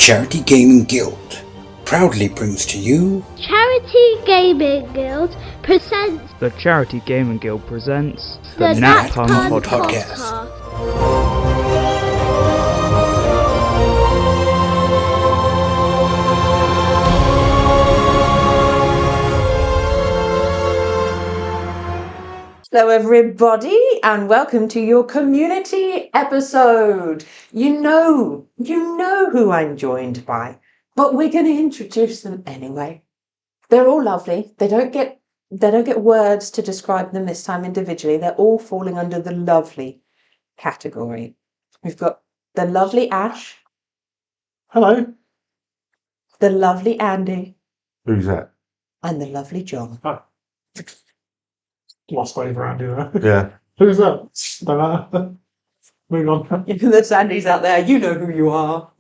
Charity Gaming Guild proudly brings to you Charity Gaming Guild presents The Charity Gaming Guild presents the Nat Pun Pun Podcast. Hello everybody and welcome to your community episode. You know who I'm joined by, but we're going to introduce them anyway. They're all lovely. They don't get words to describe them this time individually. They're all falling under the lovely category. We've got the lovely Ash. Hello. The lovely Andy. Who's that? And the lovely John. Lost over Andy there. Yeah. Who's that? Don't matter. Moving on. There's Andy's out there. You know who you are.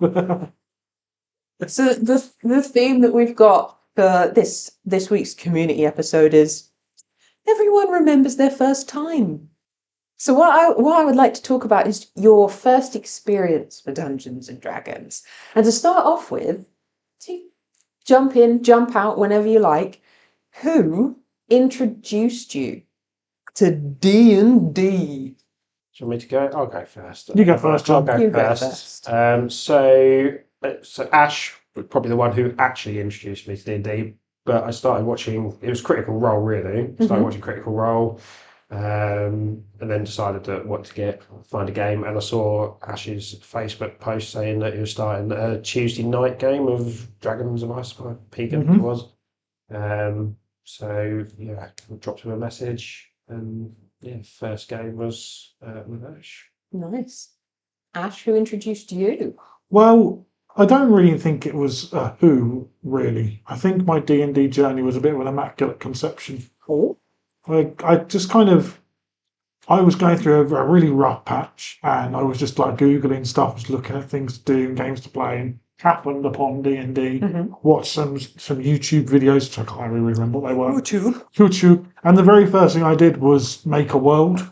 So the theme that we've got for this week's community episode is everyone remembers their first time. So what I would like to talk about is your first experience for Dungeons and Dragons. And to start off with, to jump in, jump out whenever you like, who introduced you to D&D? Do you want me to go? I'll go first. You go first, John. I'll You go go first. So Ash was probably the one who actually introduced me to D&D, but I started watching, it was Critical Role really. Started watching Critical Role, and then decided that what to find a game, and I saw Ash's Facebook post saying that he was starting a Tuesday night game of Dragons of Ice, Pegan it was. So yeah, I dropped him a message, and yeah, first game was with Ash. Nice. Ash, who introduced you? Well, I don't really think it was who, really. I think my D&D journey was a bit of an immaculate conception. Oh. I just I was going through a really rough patch, and I was just like Googling stuff, just looking at things to do, games to play, and happened upon D&D, watched some YouTube videos, which I can't really remember what they were. YouTube. And the very first thing I did was make a world.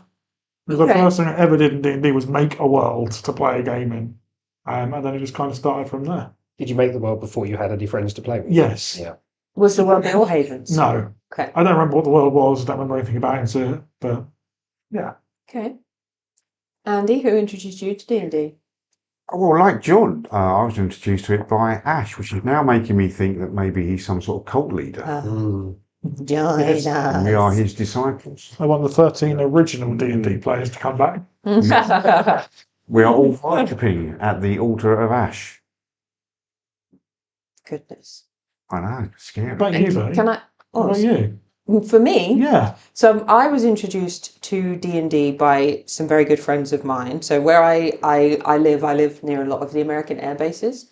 The first thing I ever did in D&D was make a world to play a game in. And then it just kind of started from there. Did you make the world before you had any friends to play with? Yes. Yeah. Was the world All Havens? No. Okay. I don't remember what the world was, I don't remember anything about it, but yeah. Okay. Andy, who introduced you to D&D? Well, like John, I was introduced to it by Ash, which is now making me think that maybe he's some sort of cult leader. Join Yes. And we are his disciples. I want the 13 original D&D players to come back. We are all worshipping at the altar of Ash. Goodness. I know, scary. What about you, Bertie? Can I? What about you? For me, Yeah. so I was introduced to D&D by some very good friends of mine. So where I live near a lot of the American air bases,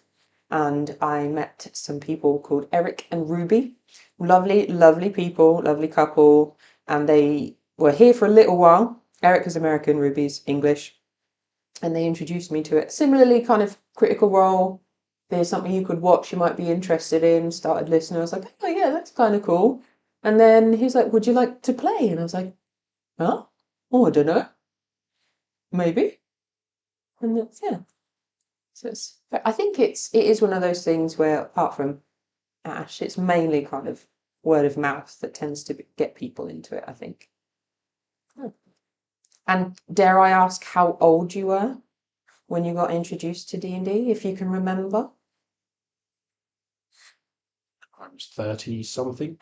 and I met some people called Eric and Ruby. Lovely, lovely people, lovely couple, and they were here for a little while. Eric is American, Ruby's English, and they introduced me to it. Similarly, kind of Critical Role. There's something you could watch you might be interested in. Started listening. I was like, oh yeah, that's kind of cool. And then he was like, would you like to play? And I was like, huh? Oh, I don't know. Maybe. And that's, yeah. So I think it is one of those things where, apart from Ash, it's mainly kind of word of mouth that tends to get people into it, I think. And dare I ask how old you were when you got introduced to D&D, if you can remember? I was 30 something.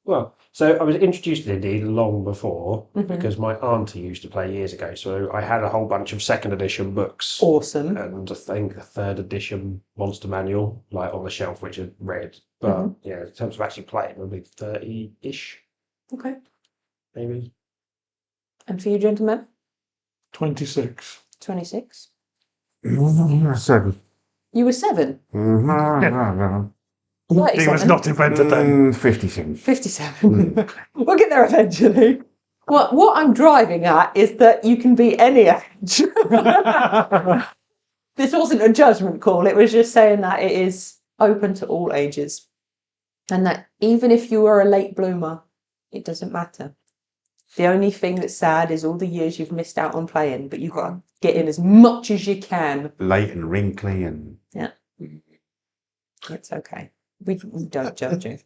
Well, so I was introduced to D&D long before because my auntie used to play years ago. So I had a whole bunch of second edition books. Awesome. And I think a third edition monster manual, like on the shelf, which I read. But yeah, in terms of actually playing, maybe 30-ish, Okay. maybe. And for you, gentlemen? 26. 26? 7. You were 7? He was not invented then. 57. 57. We'll get there eventually. What I'm driving at is that you can be any age. This wasn't a judgment call. It was just saying that it is open to all ages. And that even if you are a late bloomer, it doesn't matter. The only thing that's sad is all the years you've missed out on playing, but you've got to get in as much as you can. Late and wrinkly and... Yeah. It's okay. We don't judge you.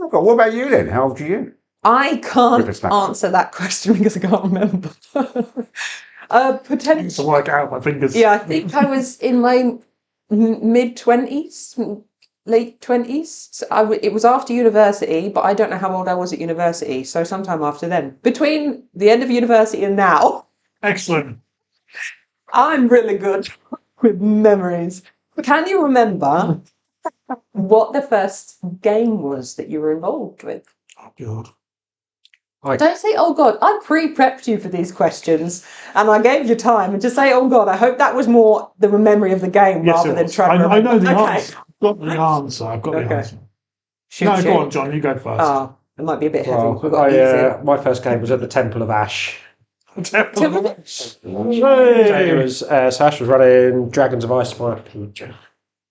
Okay, what about you then? How old are you? I can't Whippersnapper. answer that question because I can't remember. To Potentially. work out my fingers. Yeah, I think I was in my mid-20s, late 20s. So it was after university, but I don't know how old I was at university. So sometime after then. Between the end of university and now, Excellent. I'm really good with memories. Can you remember what the first game was that you were involved with? Oh, God. Don't say, oh God, I pre-prepped you for these questions and I gave you time. And just say, oh God, I hope that was more the memory of the game Yes, rather it than was. trying to I know remember. the Okay. answer. I've got the answer. I've got the Okay. answer. Shoot, No, shoot. go on, John. You go first. Oh, it might be a bit heavy. Well, We've got easier. my first game was at the Temple of Ash. Hey! So Ash was running Dragons of Ice by Peach.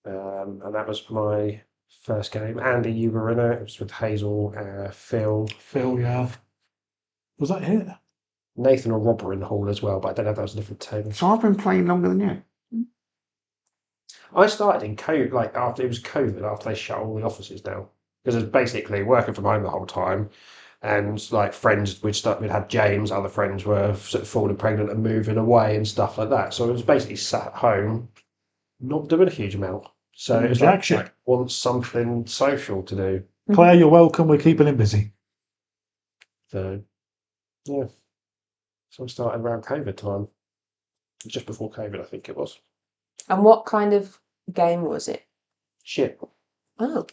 And that was my first game. Andy, you were in it. It was with Hazel, Phil, Phil, yeah. Was that it? Nathan or Rob were in the hall as well, but I don't know if that was a different table. So I've been playing longer than you. I started in COVID, like after it was COVID, after they shut all the offices down, because it was basically working from home the whole time, and like friends we'd had James, other friends were sort of falling pregnant and moving away and stuff like that. So it was basically sat at home, not doing a huge amount. So it was Jack like, shit. I want something social to do. Claire, you're welcome. We're keeping him busy. So yeah, so I started around COVID time, just before COVID, I think it was. And what kind of game was it? Shit, Oh,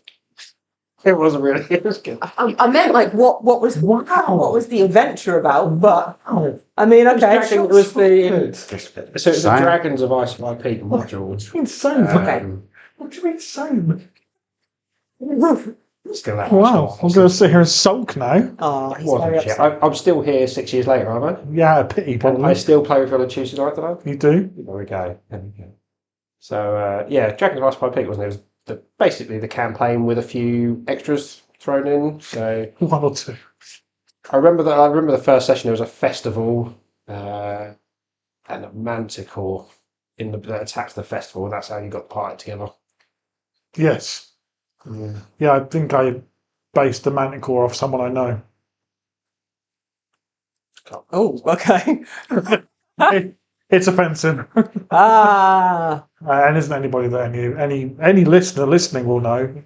it wasn't really. It was good. I meant like what was the adventure about? But I mean, okay, It was the Good. so it was the Same. Dragons of Ice by Peak module. What do you mean same? What do you mean same? Still that Wow, I'm going to sit here and sulk now. Oh, It he's very wasn't shit. upset. I'm still here 6 years later, aren't I? Yeah, pity And probably. I still play with you on a Tuesday night, don't I? You do? There we go. There we go. So yeah, Dragons of Ice by Peak wasn't it? It was basically the campaign with a few extras thrown in. So One or two. I remember the first session. There was a festival and a manticore that attacked the festival. That's how you got the party together. Yes. Yeah, I think I based the manticore off someone I know. Oh, okay. It's offensive. Ah, And isn't anybody that any listener listening will know.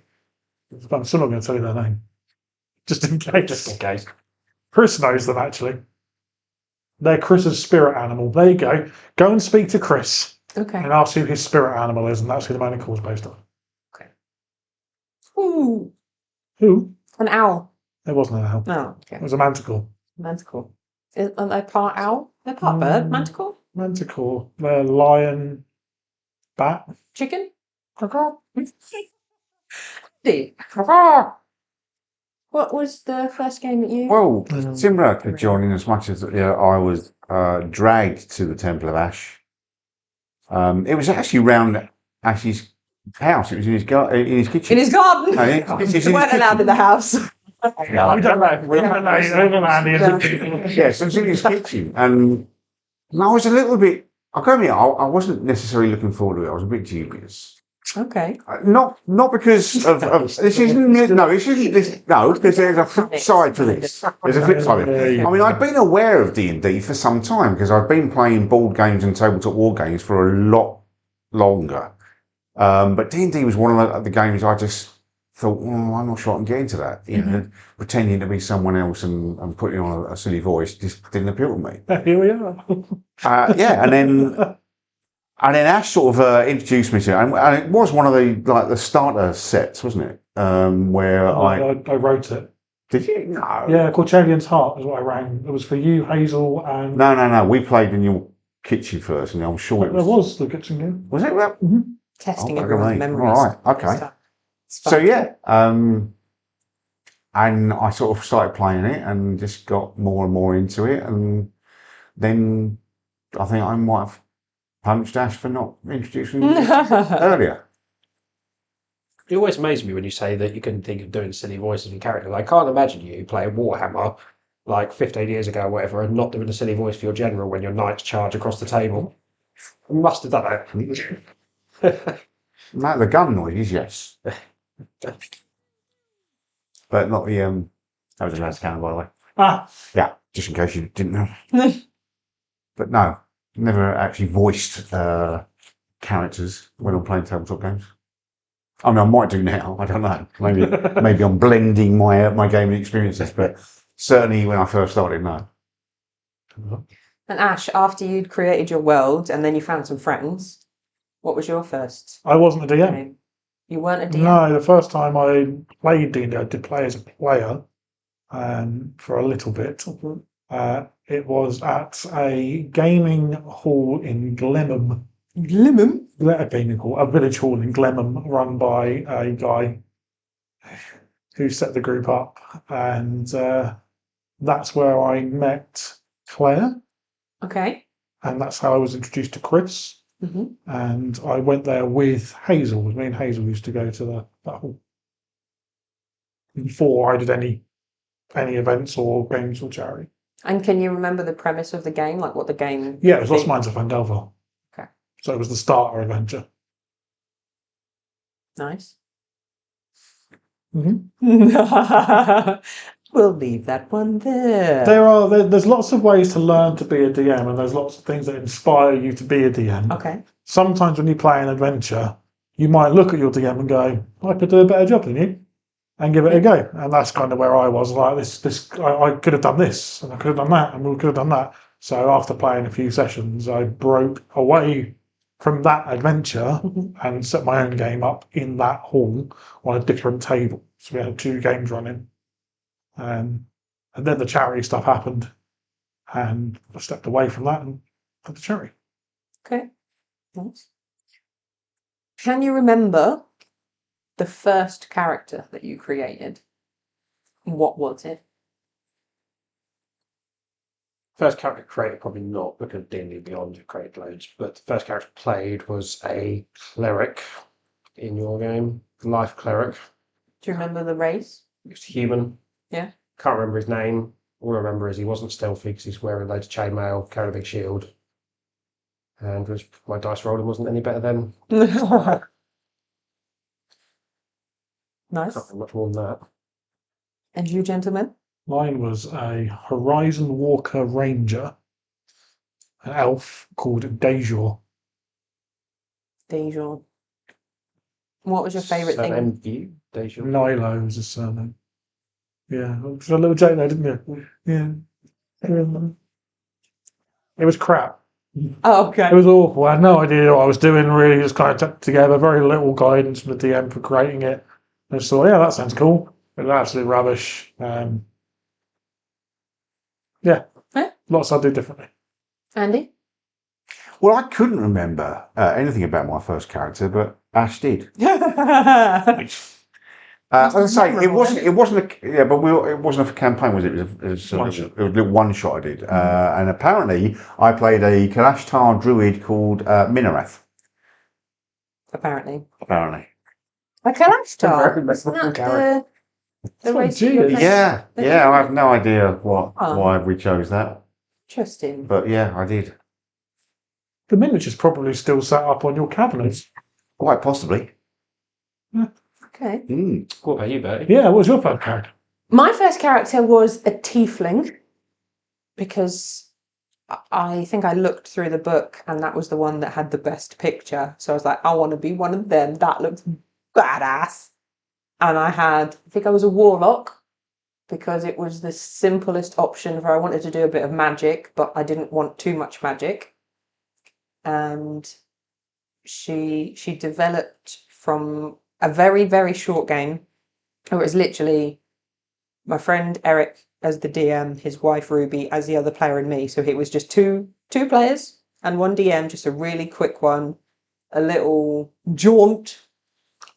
But I'm still not going to tell you their name. Just in case. Just in case. Chris knows them actually. They're Chris's spirit animal. There you go. Go and speak to Chris okay. and ask who his spirit animal is, and that's who the manticore is based on. Ooh, Who? an owl. It wasn't an owl. No, It okay. was a manticore. Manticore. Aren't they part owl? They're part bird. Manticore. Manticore. They're lion, bat. Chicken. What was the first game that you? Well, similar to John, in as much as I was dragged to the Temple of Ash. It was actually round Ash's house. It was in his in his kitchen. In his garden. No, it's in You weren't his allowed in the house. Yeah, we don't know. We don't know. Yes, it was in his kitchen, and I was a little bit. I'll go admit, I wasn't necessarily looking forward to it. I was a bit dubious. Okay. Not because of this isn't because there's a flip side to this. There's a flip side. I mean, I'd been aware of D&D for some time because I've been playing board games and tabletop war games for a lot longer. But D&D was one of the games I just thought, I'm not sure I can get into that. You know, pretending to be someone else and putting on a silly voice just didn't appeal to me. Here we are. Yeah, and then Ash sort of introduced me to it, and it was one of the starter sets, wasn't it? Where I wrote it. Did you? No. Yeah, called Champion's Heart is what I ran. It was for you, Hazel, and No. We played in your kitchen first, and I'm sure it there was. was the kitchen game. Was it? Testing Oh, everyone's okay. memories. All right, okay. So yeah, and I sort of started playing it, and just got more and more into it, and then I think I might have punched Ash for not introducing me earlier. It always amazes me when you say that you couldn't think of doing silly voices and characters. I can't imagine you playing Warhammer like 15 years ago or whatever and not doing a silly voice for your general when your knights charge across the table. You must have done that. No, the gun noises, yes. But not the that was a last scanner, by the way. Ah, Yeah, just in case you didn't know. But no, never actually voiced characters when I'm playing tabletop games. I mean, I might do now. I don't know. Maybe I'm blending my gaming experiences, but certainly when I first started, no. And Ash, after you'd created your world and then you found some friends, what was your first I wasn't a DM. game? You weren't a DM? No, the first time I played D&D, I did play as a player for a little bit. It was at a gaming hall in Glenham. Glimmer? A gaming hall, a village hall in Glenham, run by a guy who set the group up, and that's where I met Claire, Okay. and that's how I was introduced to Chris. hmm And I went there with Hazel. Me and Hazel used to go to that hall before I did any events or games or charity. And can you remember the premise of the game? Like what the game... Yeah, it was Lost Mines of Fandelver. Okay. So it was the starter adventure. Nice. Mm-hmm. We'll leave that one there. There's lots of ways to learn to be a DM, and there's lots of things that inspire you to be a DM. Okay. Sometimes when you play an adventure, you might look at your DM and go, "I could do a better job than you," and give it a go. And that's kind of where I was. Like I could have done this, and I could have done that, and we could have done that. So after playing a few sessions, I broke away from that adventure and set my own game up in that hall on a different table. So we had 2 games running. And then the charity stuff happened, and I stepped away from that and had the charity. Okay. Nice. Can you remember the first character that you created? What was it? First character created, probably not, because D&D Beyond you created loads. But the first character played was a cleric in your game, life cleric. Do you remember the race? He was human. Yeah. Can't remember his name. All I remember is he wasn't stealthy because he's wearing loads of chainmail, carrying a big shield. And my dice rolling wasn't any better then. Nice. Can't remember much more than that. And you, gentlemen? Mine was a Horizon Walker Ranger, an elf called Dejor. Dejon. What was your favourite thing? MU? Deja. Nilo was his surname. Yeah, it was a little joke there, didn't you? Yeah. It was crap. Oh, okay. It was awful. I had no idea what I was doing, really. Just kind of took it together. Very little guidance from the DM for creating it. I just thought, yeah, that sounds cool. It was absolute rubbish. Yeah. Lots I'd do differently. Andy? Well, I couldn't remember anything about my first character, but Ash did. As I say, it wasn't it wasn't a campaign, was it? It was a little one shot I did, and apparently I played a Kalashtar druid called Minarath. Apparently. Apparently, A Kalashtar? Isn't that the race that you're yeah. I have no idea why we chose that, Interesting. but yeah, I did. The miniature's probably still sat up on your cabinets. Quite possibly. Okay. What about you, Bertie? Yeah, what was your first character? My first character was a tiefling because I think I looked through the book and that was the one that had the best picture. So I was like, I want to be one of them. That looks badass. And I think I was a warlock because it was the simplest option where I wanted to do a bit of magic, but I didn't want too much magic. And she developed from a very, very short game. It was literally my friend Eric as the DM, his wife Ruby as the other player, and me. So it was just two players and one DM, just a really quick one, a little jaunt.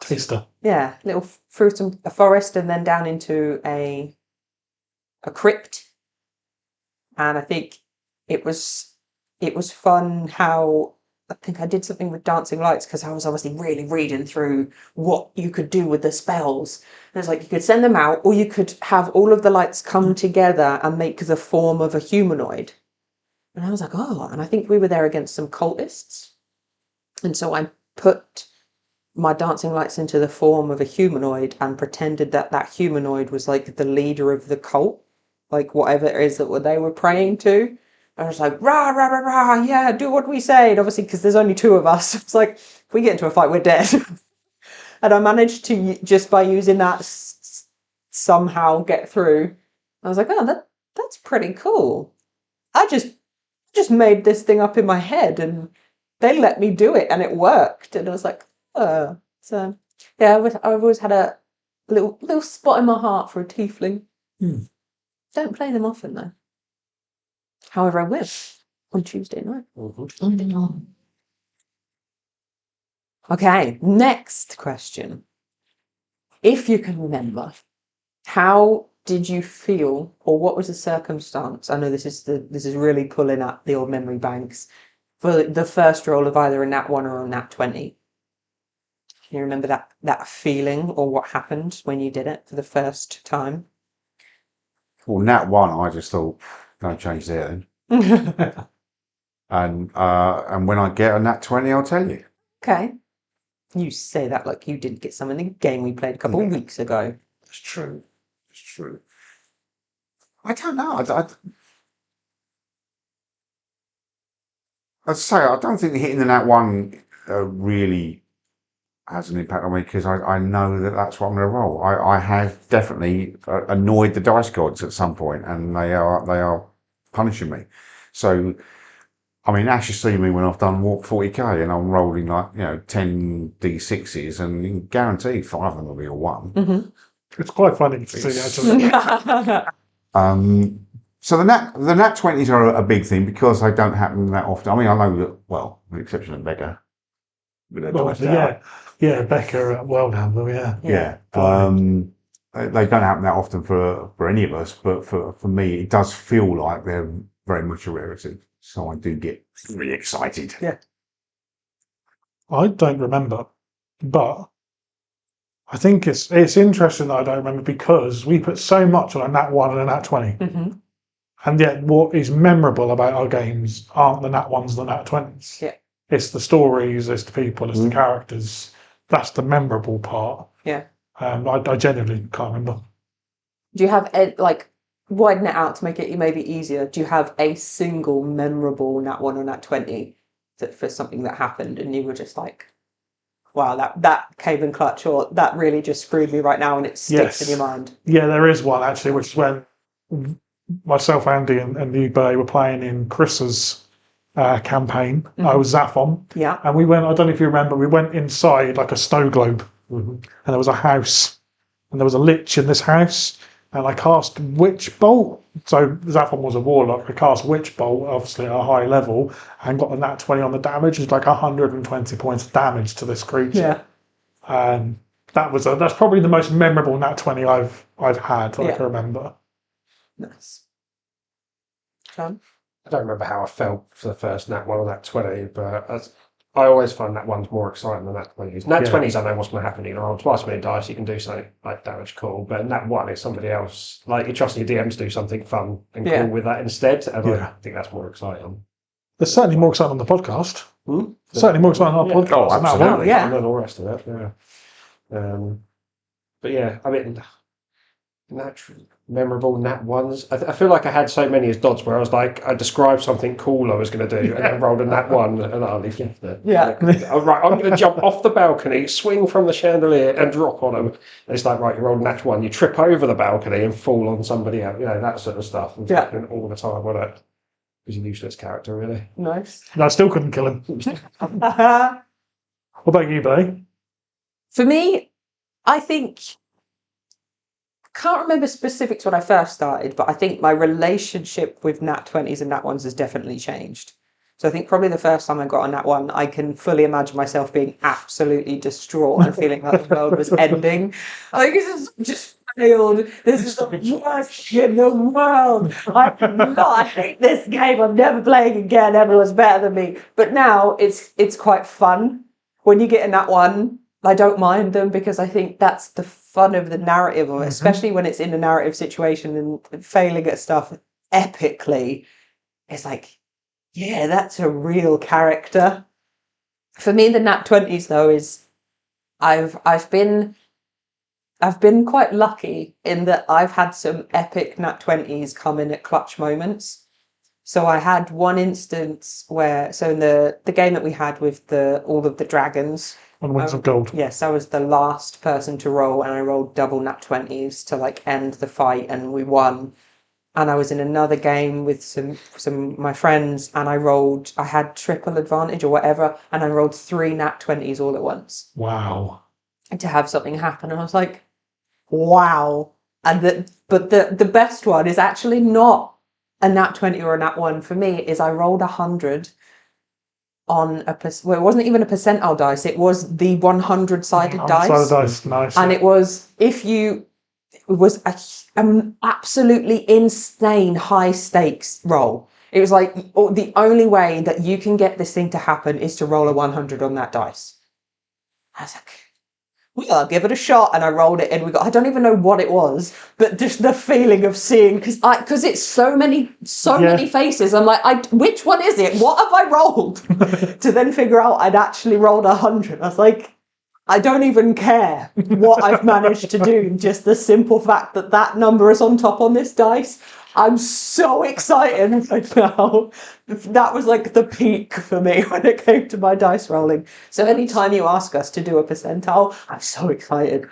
Taster. Yeah, little through a forest and then down into a crypt. And I think it was fun how I think I did something with dancing lights because I was obviously really reading through what you could do with the spells. And it's like you could send them out or you could have all of the lights come together and make the form of a humanoid. And I was like, oh, and I think we were there against some cultists. And so I put my dancing lights into the form of a humanoid and pretended that that humanoid was like the leader of the cult, like whatever it is that they were praying to. I was like, rah, rah, rah, rah, yeah, do what we say. And obviously, because there's only two of us, it's like, if we get into a fight, we're dead. And I managed to, just by using that, somehow get through. I was like, oh, that's pretty cool. I just made this thing up in my head and they let me do it and it worked. And I was like, oh. So, yeah, I've always had a little spot in my heart for a tiefling. Don't play them often, though. However, I will on Tuesday night. Okay, next question. If you can remember, how did you feel, or what was the circumstance? I know this is really pulling up the old memory banks for the first roll of either a nat 1 or a nat 20. Can you remember that feeling or what happened when you did it for the first time? Well, nat 1, I just thought, don't change there then. And when I get a nat 20, I'll tell you. Okay. You say that like you didn't get some in the game we played a couple of weeks ago. It's true. It's true. I don't know. I'd say I don't think hitting the nat 1 really has an impact on me because I know that that's what I'm going to roll. I have definitely annoyed the dice gods at some point, and they are punishing me. So, I mean, Ash has seen me when I've done 40k and I'm rolling like 10 d6s, and guaranteed 5 of them will be a 1. It's quite funny to see, actually. So the nat 20s are a big thing because they don't happen that often. I mean, I know that, well, with the exception of Becca. Yeah, Becca at World Handle, yeah. Yeah. They don't happen that often for any of us, but for me, it does feel like they're very much a rarity. So I do get really excited. Yeah. I don't remember, but I think it's interesting that I don't remember because we put so much on a nat 1 and a nat 20. And yet what is memorable about our games aren't the nat 1s and the nat 20s. Yeah. It's the stories, it's the people, it's the characters. That's the memorable part. Yeah. I genuinely can't remember. Do you have widen it out to make it maybe easier? Do you have a single memorable nat 1 or nat 20 for something that happened and you were just like, wow, that came in clutch, or that really just screwed me right now, and it sticks in your mind? Yeah, there is one actually, which is when myself, Andy, and you, Bertie, were playing in Chris's campaign. I was Zaphon. Yeah. And we went, I don't know if you remember, we went inside like a snow globe. And there was a house. And there was a lich in this house. And I cast Witch Bolt. So Zaphon was a warlock. I cast Witch Bolt, obviously at a high level, and got a nat 20 on the damage. It's like 120 points of damage to this creature. Yeah. That's probably the most memorable nat 20 I've had that I can remember. Nice. John? I don't remember how I felt for the first nat 1 or nat 20, but I always find nat 1's more exciting than nat 20s. Nat 20s, I know what's going to happen. You roll twice as many dice, you can do something like damage cool, but nat 1 is somebody else. Like, you're trusting your DM to do something fun and cool with that instead, and I think that's more exciting. There's certainly more exciting on the podcast. Certainly more exciting on our podcast. Oh, absolutely. And then all the rest of it, but yeah, I mean, memorable nat 1s. I feel like I had so many as dots where I was like, I described something cool I was going to do and then rolled a nat 1 and I only flipped it. Yeah. Like, I'm going to jump off the balcony, swing from the chandelier and drop on them. And it's like, right, you rolled a nat 1, you trip over the balcony and fall on somebody else, that sort of stuff. And happening all the time, wasn't it? He's a useless character, really. Nice. I still couldn't kill him. What about you, Bertie? For me, I think, can't remember specifics when I first started, but I think my relationship with nat 20s and nat 1s has definitely changed. So I think probably the first time I got a nat 1, I can fully imagine myself being absolutely distraught and feeling like the world was ending. Like, this is just failed. This is the worst shit in the world. I hate this game. I'm never playing again. Everyone's better than me. But now it's quite fun. When you get a nat 1, I don't mind them because I think that's the fun of the narrative of it, especially when it's in a narrative situation and failing at stuff epically. It's like, yeah, that's a real character. For me, the nat 20s, though, is I've been quite lucky in that I've had some epic nat 20s come in at clutch moments. So I had one instance where, so in the game that we had with all of the dragons, On Wings of Gold. yes, I was the last person to roll, and I rolled double nat 20s to like end the fight, and we won. And I was in another game with some of my friends, and I had triple advantage or whatever, and I rolled 3 nat 20s all at once Wow. to have something happen. And I was like, wow. But the best one is actually not a nat 20 or a nat 1 for me, is I rolled 100 on it wasn't even a percentile dice, it was the 100-sided dice. Dice, nice. And it was, it was an absolutely insane high stakes roll. It was like, the only way that you can get this thing to happen is to roll a 100 on that dice. I was like, well, I'll give it a shot. And I rolled it, and I don't even know what it was, but just the feeling of seeing, because it's so many faces. I'm like, which one is it? What have I rolled? To then figure out I'd actually rolled 100. I was like, I don't even care what I've managed to do. Just the simple fact that that number is on top on this dice, I'm so excited right now. That was like the peak for me when it came to my dice rolling. So anytime you ask us to do a percentile, I'm so excited.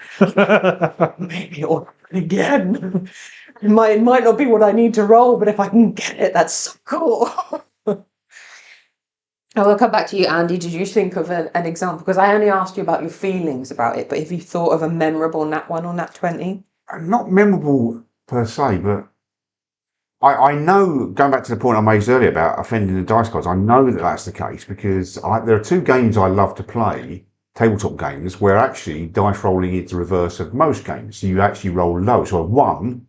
Maybe I'll again. It might not be what I need to roll, but if I can get it, that's so cool. I will come back to you, Andy. Did you think of an example? Because I only asked you about your feelings about it, but if you thought of a memorable nat 1 or nat 20? Not memorable per se, but I know, going back to the point I made earlier about offending the dice gods, I know that that's the case because there are 2 games I love to play, tabletop games, where actually dice rolling is the reverse of most games. So you actually roll low. So a 1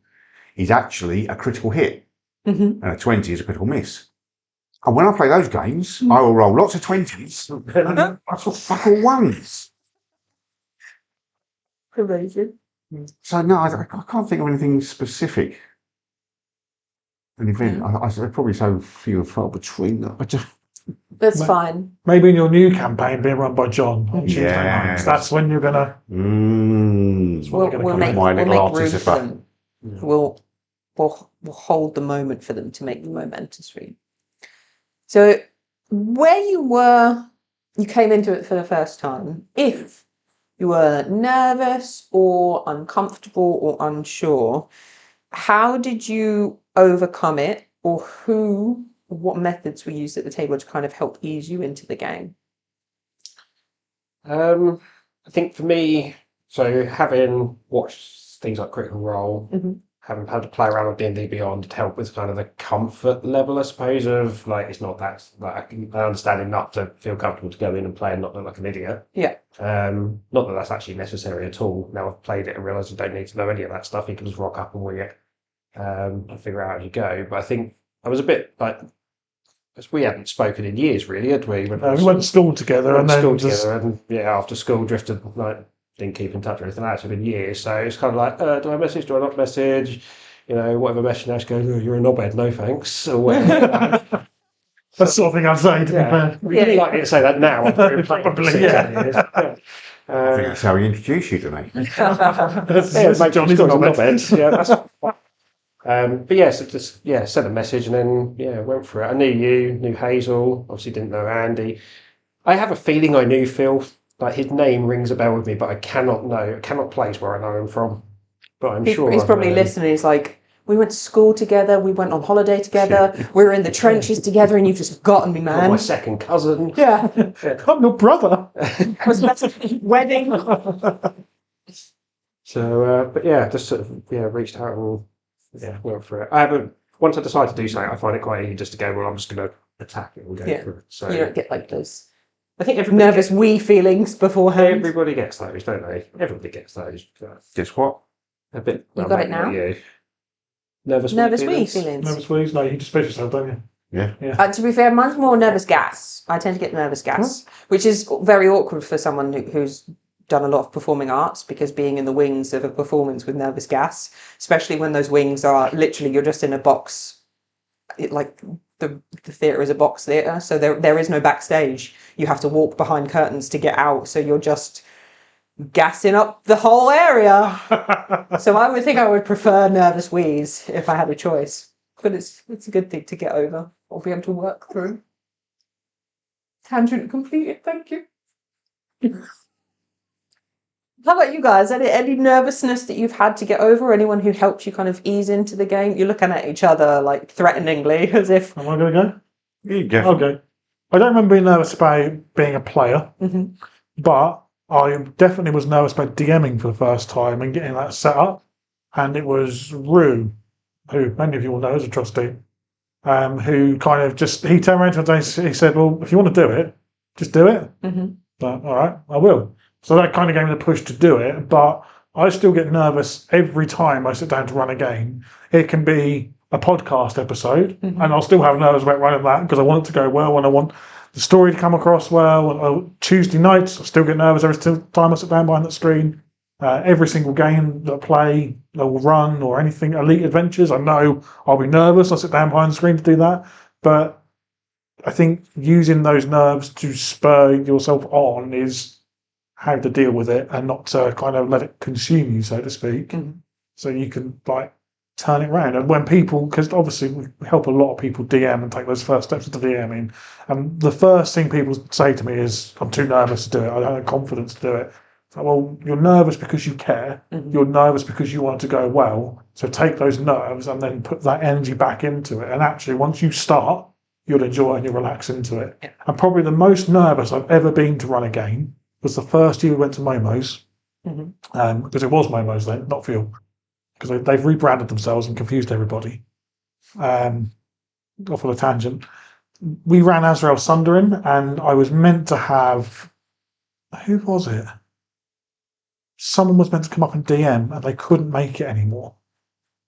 is actually a critical hit, and a 20 is a critical miss. And when I play those games, I will roll lots of 20s and lots of fuck all 1s. Amazing. So no, I can't think of anything specific. An event. I'd probably so few and far between them. That's fine. Maybe in your new campaign being run by John on Tuesday nights. That's when you're gonna. We'll make room for them. We'll hold the moment for them to make the momentous for you. So where you came into it for the first time, if you were nervous or uncomfortable or unsure, how did you overcome it, or what methods were used at the table to kind of help ease you into the game? I think for me, so having watched things like Critical Role, having had to play around with D&D Beyond to help with kind of the comfort level, I suppose, of like, it's not that, like, I understand enough to feel comfortable to go in and play and not look like an idiot. Yeah. Not that that's actually necessary at all. Now I've played it and realised I don't need to know any of that stuff. You can just rock up and wing it and figure out as you go. But I think I was a bit like, because we hadn't spoken in years, really, had we? We went to school together, and after school drifted, like, didn't keep in touch or anything like that. It's been years, so it's kind of like, do I message? Do I not message? You know, whatever message now goes, you're a knobhead, no thanks, or whatever. That's the sort of thing I'd say, to be fair. Really likely to say that now. Probably, yeah. I think that's how he introduced you to me. Make Johnny's a knobhead. Yeah, that's fine. But yeah, so just sent a message and then went for it. I knew you, knew Hazel, obviously didn't know Andy. I have a feeling I knew Phil. Like, his name rings a bell with me, but I cannot place where I know him from. But I'm sure he's probably listening. He's like, we went to school together, we went on holiday together, we were in the trenches together, and you've just forgotten me, man. You're my second cousin. Yeah. I'm your brother. Was that wedding? So, but yeah, just sort of reached out and went for it. Once I decide to do something, I find it quite easy just to go, well, I'm just going to attack it and go for it. So you don't get like those I think nervous wee feelings beforehand. Everybody gets those, don't they? Everybody gets those. Guess what? A bit. You got it now? You. Nervous wee feelings? Nervous wheeze? No, you just space yourself, don't you? Yeah. To be fair, mine's more nervous gas. I tend to get nervous gas, which is very awkward for someone who's done a lot of performing arts, because being in the wings of a performance with nervous gas, especially when those wings are literally, you're just in a box, the theatre is a box theatre, so there is no backstage. You have to walk behind curtains to get out, so you're just gassing up the whole area. So I would think I would prefer nervous wheeze if I had a choice. But it's a good thing to get over or be able to work through. Tangent completed, thank you. How about you guys? Any nervousness that you've had to get over? Anyone who helped you kind of ease into the game? You're looking at each other like threateningly, as if. Am I going to go? You go. Okay. I don't remember being nervous about being a player, but I definitely was nervous about DMing for the first time and getting that set up. And it was Rue, who many of you will know as a trustee, who kind of he turned around to me and he said, well, if you want to do it, just do it. But all right, I will. So that kind of gave me the push to do it, but I still get nervous every time I sit down to run a game. It can be a podcast episode, and I'll still have nerves about running that because I want it to go well and I want the story to come across well. And Tuesday nights, I still get nervous every time I sit down behind the screen. Every single game that I play or run or anything, Elite Adventures, I know I'll be nervous. I'll sit down behind the screen to do that. But I think using those nerves to spur yourself on is how to deal with it and not to kind of let it consume you, so to speak. So you can like turn it around. And when people, because obviously we help a lot of people DM and take those first steps into DMing, and the first thing people say to me is, I'm too nervous to do it. I don't have confidence to do it. So, well, you're nervous because you care. You're nervous because you want it to go well. So take those nerves and then put that energy back into it. And actually, once you start, you'll enjoy and you'll relax into it. And probably the most nervous I've ever been to run a game was the first year we went to Momo's, because it was Momo's then, not Fuel, because they've rebranded themselves and confused everybody. Off on a tangent. We ran Azrael Sunderin, and I was meant to have, who was it? Someone was meant to come up and DM, and they couldn't make it anymore.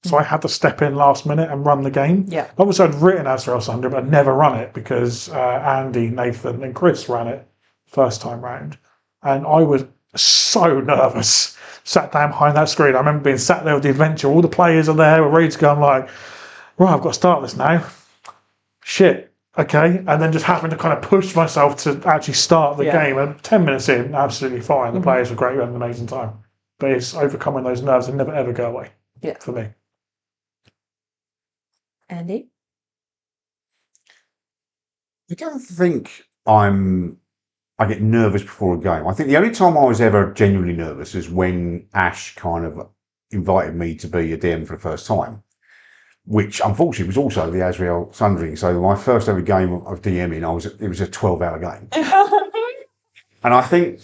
So I had to step in last minute and run the game. Obviously, I'd written Azrael Sunderin, but I'd never run it because Andy, Nathan, and Chris ran it first time round. And I was so nervous, sat down behind that screen. I remember being sat there with the adventure, all the players are there, we're ready to go. I'm like, right, I've got to start this now. Shit, okay. And then just having to kind of push myself to actually start the game. And 10 minutes in, absolutely fine. The players were great, we had an amazing time. But it's overcoming those nerves and never ever go away for me. Andy? I don't think I get nervous before a game. I think the only time I was ever genuinely nervous is when Ash kind of invited me to be a DM for the first time, which unfortunately was also the Azrael Sundering. So my first ever game of DMing, it was a 12-hour game. And I think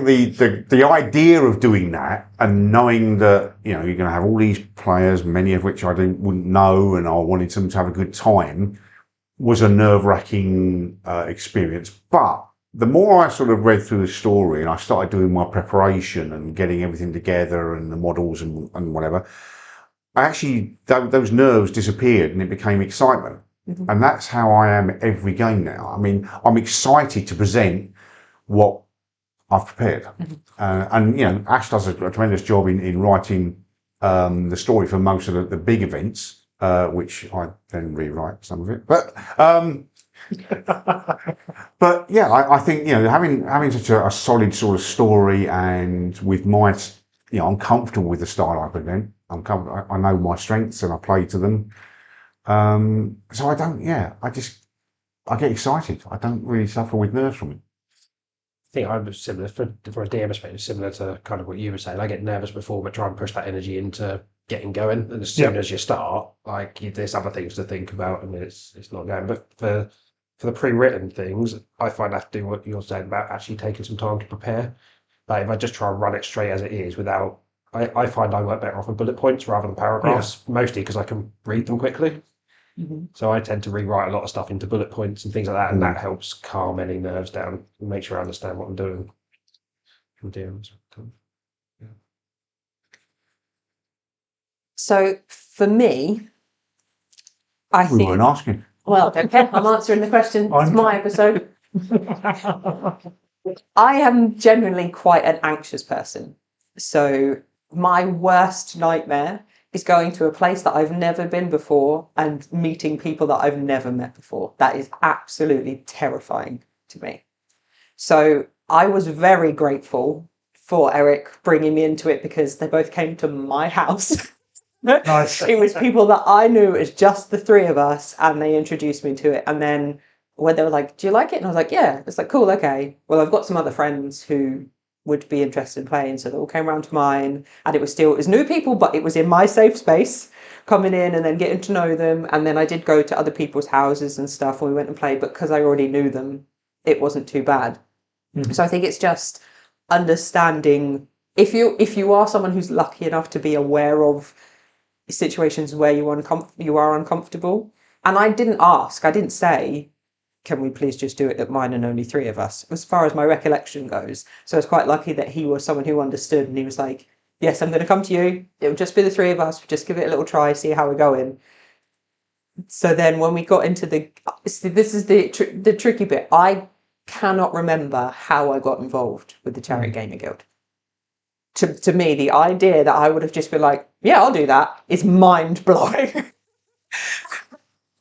the idea of doing that and knowing that, you know, you're going to have all these players, many of which I wouldn't know, and I wanted them to have a good time, was a nerve-wracking experience. But the more I sort of read through the story and I started doing my preparation and getting everything together and the models and whatever, those nerves disappeared and it became excitement. And that's how I am at every game now. I mean, I'm excited to present what I've prepared. And, you know, Ash does a tremendous job in writing the story for most of the big events, which I then rewrite some of it. But yeah, I think, you know, having such a solid sort of story, and with my, you know, I'm comfortable with the style I present. I know my strengths and I play to them. So I get excited. I don't really suffer with nerves from it. I think I'm similar for a DM perspective, similar to kind of what you were saying. I get nervous before, but try and push that energy into getting going. And as soon as you start, like, there's other things to think about, and it's not going. But for the pre-written things, I find I have to do what you're saying about actually taking some time to prepare. Like, if I just try and run it straight as it is without, I find I work better off with bullet points rather than paragraphs, mostly because I can read them quickly. So I tend to rewrite a lot of stuff into bullet points and things like that, and that helps calm any nerves down and make sure I understand what I'm doing. So for me, I think... We weren't asking. Well, okay, I'm answering the question. It's my episode. I am genuinely quite an anxious person. So my worst nightmare is going to a place that I've never been before and meeting people that I've never met before. That is absolutely terrifying to me. So I was very grateful for Eric bringing me into it because they both came to my house. Nice. It was people that I knew as just the three of us, and they introduced me to it. And then when they were like, "Do you like it?" and I was like, "Yeah." It's like, "Cool, okay." Well, I've got some other friends who would be interested in playing, so they all came around to mine, and it was new people, but it was in my safe space, coming in and then getting to know them. And then I did go to other people's houses and stuff, and we went and played. But because I already knew them, it wasn't too bad. So I think it's just understanding if you are someone who's lucky enough to be aware of situations where you are uncomfortable. And I didn't ask. I didn't say, "Can we please just do it at mine and only three of us?" As far as my recollection goes. So I was quite lucky that he was someone who understood, and he was like, "Yes, I'm going to come to you. It'll just be the three of us. Just give it a little try, see how we're going." So then when we got into this is the tricky bit. I cannot remember how I got involved with the Charity Gamer Guild. To me, the idea that I would have just been like, "Yeah, I'll do that," is mind-blowing.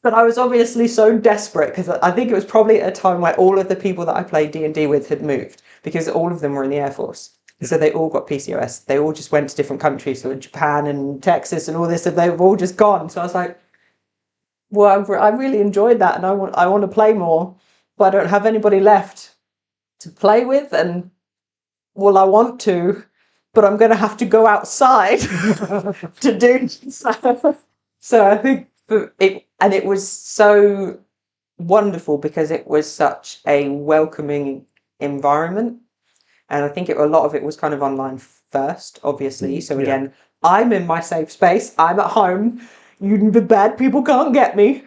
But I was obviously so desperate because I think it was probably at a time where all of the people that I played D&D with had moved, because all of them were in the Air Force. Yeah. So they all got PCOS. They all just went to different countries, so Japan and Texas and all this, and they've all just gone. So I was like, well, I really enjoyed that, and I want to play more, but I don't have anybody left to play with, and well, I want to, but I'm going to have to go outside to do so. So I think it was so wonderful because it was such a welcoming environment, and I think a lot of it was kind of online first, obviously. So again, I'm in my safe space. I'm at home. The bad people can't get me.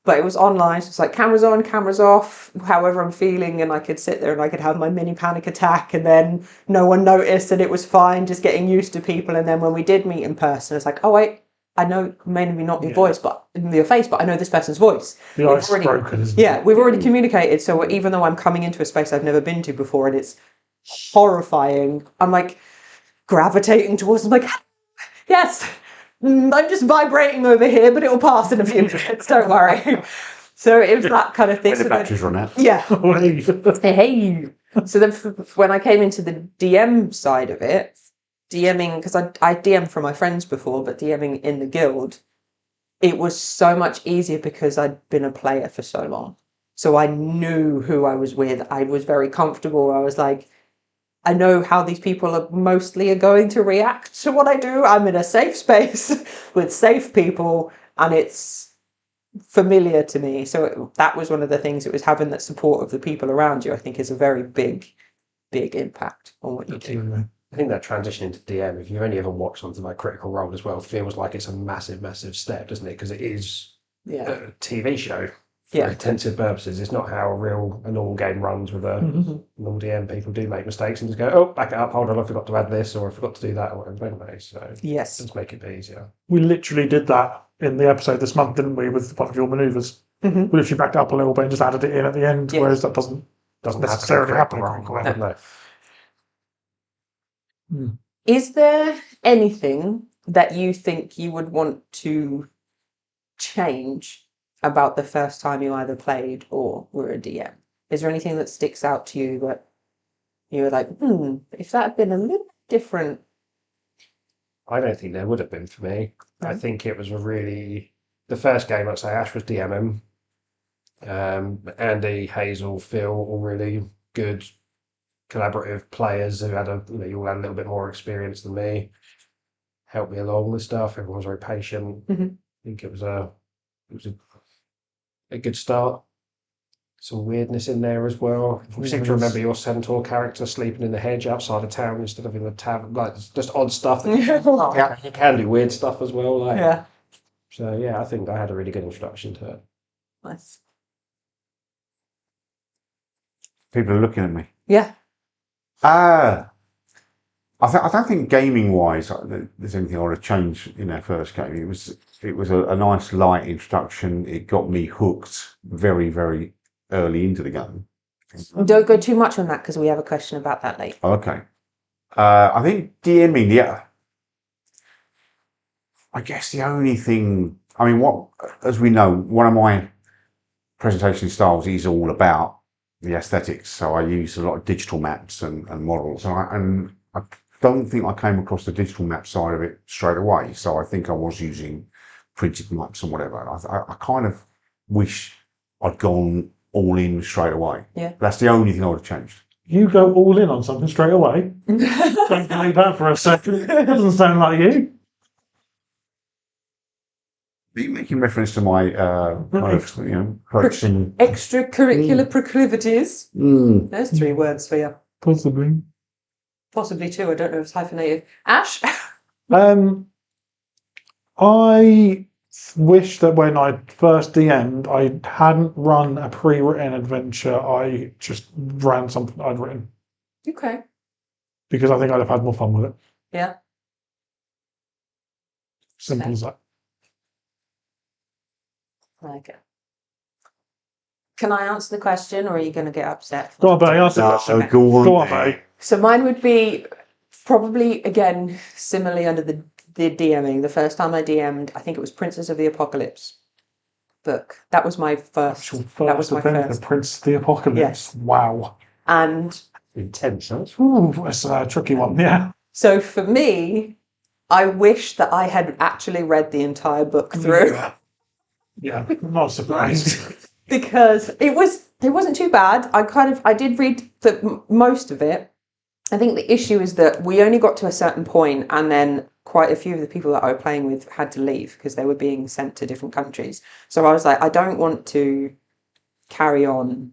But it was online, so it's like cameras on, cameras off, however I'm feeling, and I could sit there and I could have my mini panic attack, and then no one noticed, and it was fine, just getting used to people. And then when we did meet in person, it's like, "Oh wait, I know maybe not your voice, but your face, but I know this person's voice." The ice broken, isn't Yeah, it? we've already communicated, so even though I'm coming into a space I've never been to before and it's horrifying, I'm like gravitating towards them, like, "Yes, I'm just vibrating over here, but it will pass in a few minutes, don't worry." So it was that kind of thing. When the batteries run out. Yeah. Wait. Hey. So then when I came into the DM side of it, DMing, because I DM'd for my friends before, but DMing in the guild, it was so much easier because I'd been a player for so long. So I knew who I was with. I was very comfortable. I was like, I know how these people are going to react to what I do. I'm in a safe space with safe people, and it's familiar to me. So that was one of the things. It was having that support of the people around you, I think, is a very big impact on what you do. I think that transition into DM, if you've only ever watched something like Critical Role as well, feels like it's a massive, massive step, doesn't it? Because it is a TV show for intensive purposes. It's not how a normal game runs with a normal DM. People do make mistakes and just go, "Oh, back it up, hold on, I forgot to add this, or I forgot to do that," or whatever anyway. So yes, let's make it easier. We literally did that in the episode this month, didn't we, with one of your manoeuvres? We literally backed up a little bit and just added it in at the end, whereas that doesn't necessarily happen in Critical Role. No. Is there anything that you think you would want to change about the first time you either played or were a DM? Is there anything that sticks out to you that you were like, if that had been a little different? I don't think there would have been for me. No. I think it was the first game, I'd say Ash was DMing. Andy, Hazel, Phil, all really good collaborative players who had all had a little bit more experience than me, helped me along with stuff. Everyone was very patient. I think it was a good start. Some weirdness in there as well. I seem to remember your centaur character sleeping in the hedge outside of town instead of in the tavern. Like, it's just odd stuff. You can do weird stuff as well. So yeah, I think I had a really good introduction to it. Nice. People are looking at me. Yeah. I don't think gaming wise there's anything I would have changed in our first game. It was a nice light introduction. It got me hooked very, very early into the game. Don't go too much on that because we have a question about that later. Okay. I think DMing, I guess the only thing, as we know, one of my presentation styles is all about the aesthetics. So I use a lot of digital maps and models, and I don't think I came across the digital map side of it straight away. So I think I was using printed maps and whatever. And I kind of wish I'd gone all in straight away. Yeah. That's the only thing I would have changed. You go all in on something straight away. Don't believe that for a second. It doesn't sound like you. Are you making reference to my kind of purchasing? Extracurricular proclivities. There's 3 words for you. Possibly. Possibly 2. I don't know if it's hyphenated. Ash? I wish that when I first DM'd, I hadn't run a pre-written adventure. I just ran something I'd written. Okay. Because I think I'd have had more fun with it. Yeah. Simple as that. Okay. Can I answer the question, or are you going to get upset? Go on, Bertie, answer the question. Go on, Bertie. So mine would be probably, again, similarly under the DMing. The first time I DM'd, I think it was Princess of the Apocalypse book. That was my first. That was my first. Prince of the Apocalypse. Yes. Wow. And Intense, huh? Ooh, that's a tricky one. Yeah. so for me, I wish that I had actually read the entire book through. Yeah, not surprised. Because it wasn't too bad. I did read most of it. I think the issue is that we only got to a certain point, and then quite a few of the people that I was playing with had to leave because they were being sent to different countries. So I was like, I don't want to carry on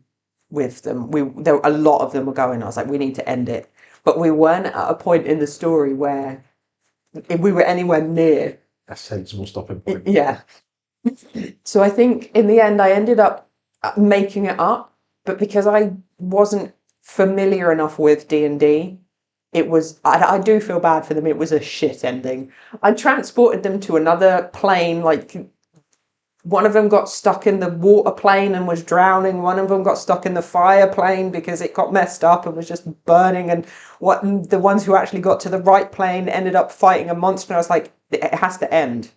with them. A lot of them were going. I was like, we need to end it. But we weren't at a point in the story where we were anywhere near A sensible stopping point. Yeah. So I think in the end I ended up making it up, but because I wasn't familiar enough with D&D, it was, I do feel bad for them. It was a shit ending. I transported them to another plane, like one of them got stuck in the water plane and was drowning. One of them got stuck in the fire plane because it got messed up and was just burning. And the ones who actually got to the right plane ended up fighting a monster. And I was like, it has to end.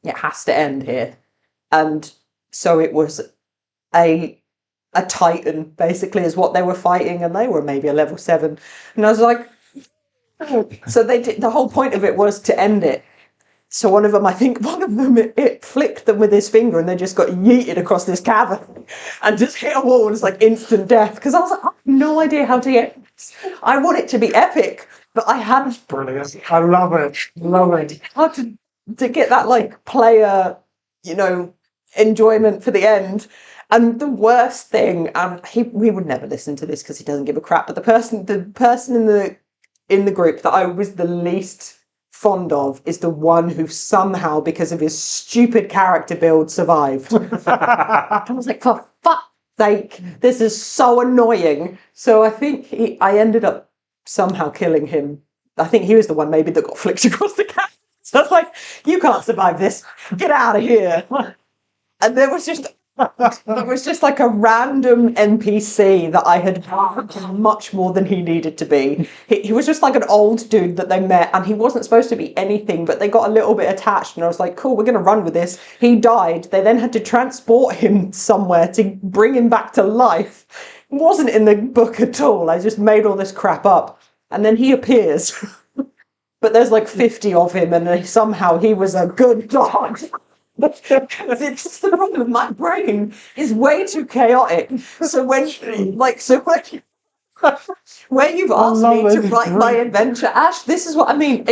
It has to end here. And so it was a titan, basically, is what they were fighting, and they were maybe a level 7. And I was like, oh. So the whole point of it was to end it. So one of them, it flicked them with his finger, and they just got yeeted across this cavern and just hit a wall, and it's like instant death. Because I was like, I have no idea how to get this. I want it to be epic, but I hadn't. Brilliant. I love it. Love it. How to get that like player, enjoyment for the end. And the worst thing, we would never listen to this because he doesn't give a crap. But the person in the group that I was the least fond of is the one who somehow, because of his stupid character build, survived. I was like, for fuck's sake, this is so annoying. So I think I ended up somehow killing him. I think he was the one maybe that got flicked across the cat. So I was like, you can't survive this. Get out of here. And there was just like a random NPC that I had much more than he needed to be. He was just like an old dude that they met, and he wasn't supposed to be anything, but they got a little bit attached, and I was like, cool, we're going to run with this. He died. They then had to transport him somewhere to bring him back to life. It wasn't in the book at all. I just made all this crap up. And then he appears. But there's like 50 of him, and somehow he was a good dog. It's just the problem. My brain is way too chaotic. So when you've asked me to write my adventure, Ash, this is what I mean.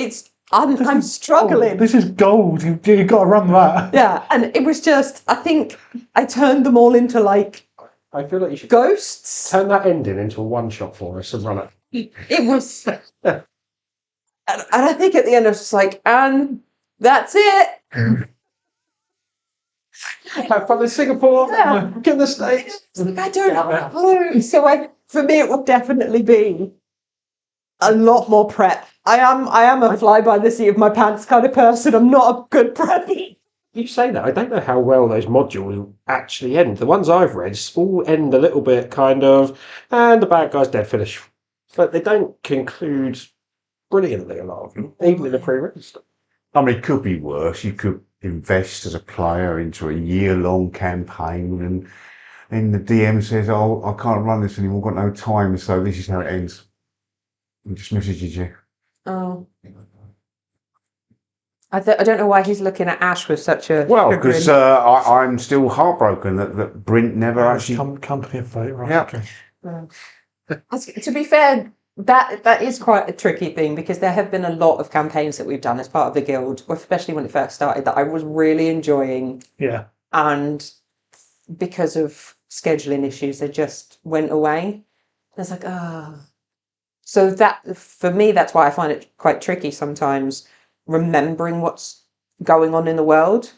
I'm struggling. This is gold. You've got to run that. Yeah, and it was just, I think I turned them all into like I feel like you should ghosts. turn that ending into a one-shot for us and run it. It was, and I think at the end I was just like, and that's it. Have fun in Singapore. Yeah. Get in the States. I don't know. So for me, it will definitely be a lot more prep. I am a fly by the seat of my pants kind of person. I'm not a good prep. You say that. I don't know how well those modules actually end. The ones I've read all end a little bit kind of, and the bad guy's dead, finish. But they don't conclude brilliantly, a lot of them, even in the pre-written stuff. I mean, it could be worse. You could invest as a player into a year-long campaign and then the DM says, "Oh, I can't run this anymore. Got no time. So this is how it ends." He just messages you. Oh. I don't know why he's looking at Ash with such a Well, chagrin. because I'm still heartbroken that Brint never actually. Company of fate, right? Yeah. Okay. To be fair, that is quite a tricky thing because there have been a lot of campaigns that we've done as part of the guild, especially when it first started, that I was really enjoying, Yeah. and because of scheduling issues, they just went away. I was like, So that, for me, that's why I find it quite tricky sometimes remembering what's going on in the world,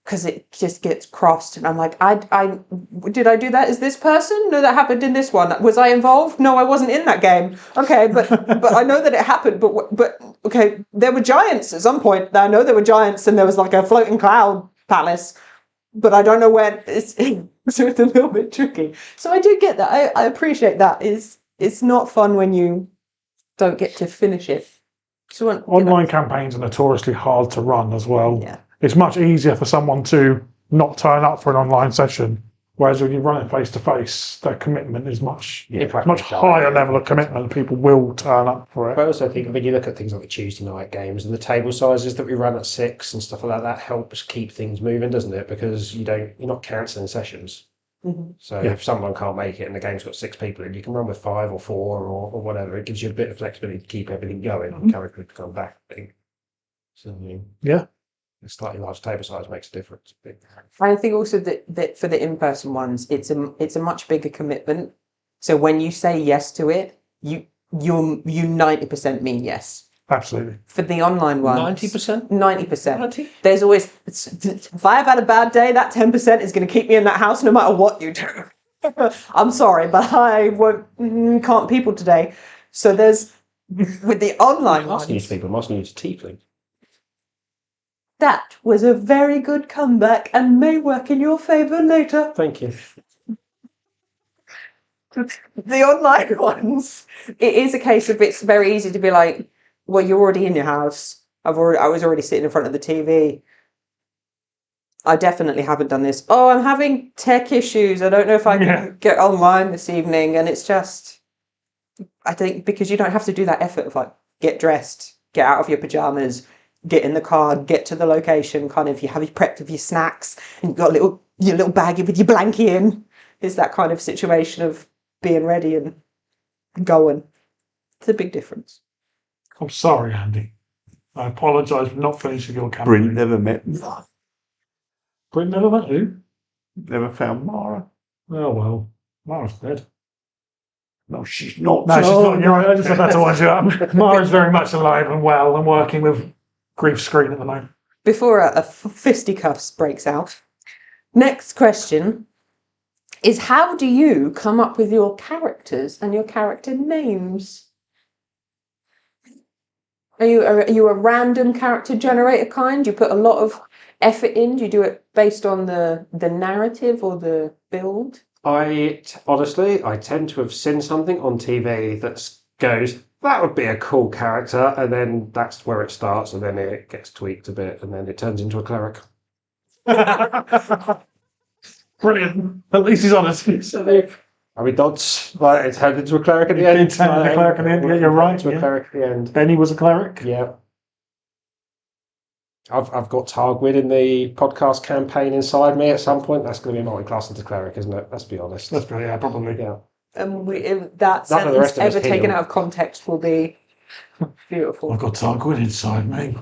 because it just gets crossed and I'm like, I did I do that? Is this person? No, that happened in this one. Was I involved? No, I wasn't in that game. Okay, but I know that it happened. But okay, there were giants at some point. I know there were giants and there was like a floating cloud palace, but I don't know where. So it's a little bit tricky. So I do get that. I appreciate that. It's not fun when you don't get to finish it. So Online campaigns are notoriously hard to run as well. Yeah. It's much easier for someone to not turn up for an online session, whereas when you run it face to face, their commitment is much higher level of commitment. People will turn up for it. But I also think when you look at things like the Tuesday night games and the table sizes that we run at 6 and stuff like that helps keep things moving, doesn't it? Because you're not cancelling sessions. Mm-hmm. So if someone can't make it and the game's got 6 people in, you can run with 5 or 4 or whatever. It gives you a bit of flexibility to keep everything going and encourage people to come back. I think. So Yeah. a slightly large table size makes a difference. I think also that for the in-person ones, it's a much bigger commitment. So when you say yes to it, you 90% mean yes. Absolutely. For the online ones, 90%? 90%. There's always, if I've had a bad day, that 10% is going to keep me in that house no matter what you do. I'm sorry, but I can't people today. So there's, with the online I'm ones. asking you to people, I'm asking you to tiefling. That was a very good comeback and may work in your favour later. Thank you. The online ones, it is a case of it's very easy to be like, well, you're already in your house. I was already sitting in front of the TV. I definitely haven't done this. Oh, I'm having tech issues. I don't know if I can get online this evening. And it's just, I think because you don't have to do that effort of like, get dressed, get out of your pajamas, get in the car, get to the location, kind of, you have your prepped with your snacks and you've got your little baggie with your blankie in. It's that kind of situation of being ready and going. It's a big difference. I'm sorry, Andy. I apologise for not finishing your campaign. Brint never met. Brint never met who? Never found Mara. Oh well, Mara's dead. No, she's not. No, she's not. You're right. I just said that to wind you up. Mara's very much alive and well and working with grief screen at the moment. Before a fisticuffs breaks out. Next question is, how do you come up with your characters and your character names? Are you a random character generator kind? Do you put a lot of effort in? Do you do it based on the narrative or the build? Honestly, I tend to have seen something on TV that goes, that would be a cool character, and then that's where it starts, and then it gets tweaked a bit, and then it turns into a cleric. Brilliant. At least he's honest. I mean, Dodds, like, it turned into a cleric at the end. It turned into a cleric at the end, yeah, you're right. Into a cleric at the end. Benny was a cleric. Yeah. I've got Targwid in the podcast campaign inside me at some point. That's going to be multi-class into cleric, isn't it? Let's be honest. That's pretty, yeah, probably. Yeah. If that None of the sentence rest of us ever taken heal. out of context will be beautiful. I've got Targwid inside me.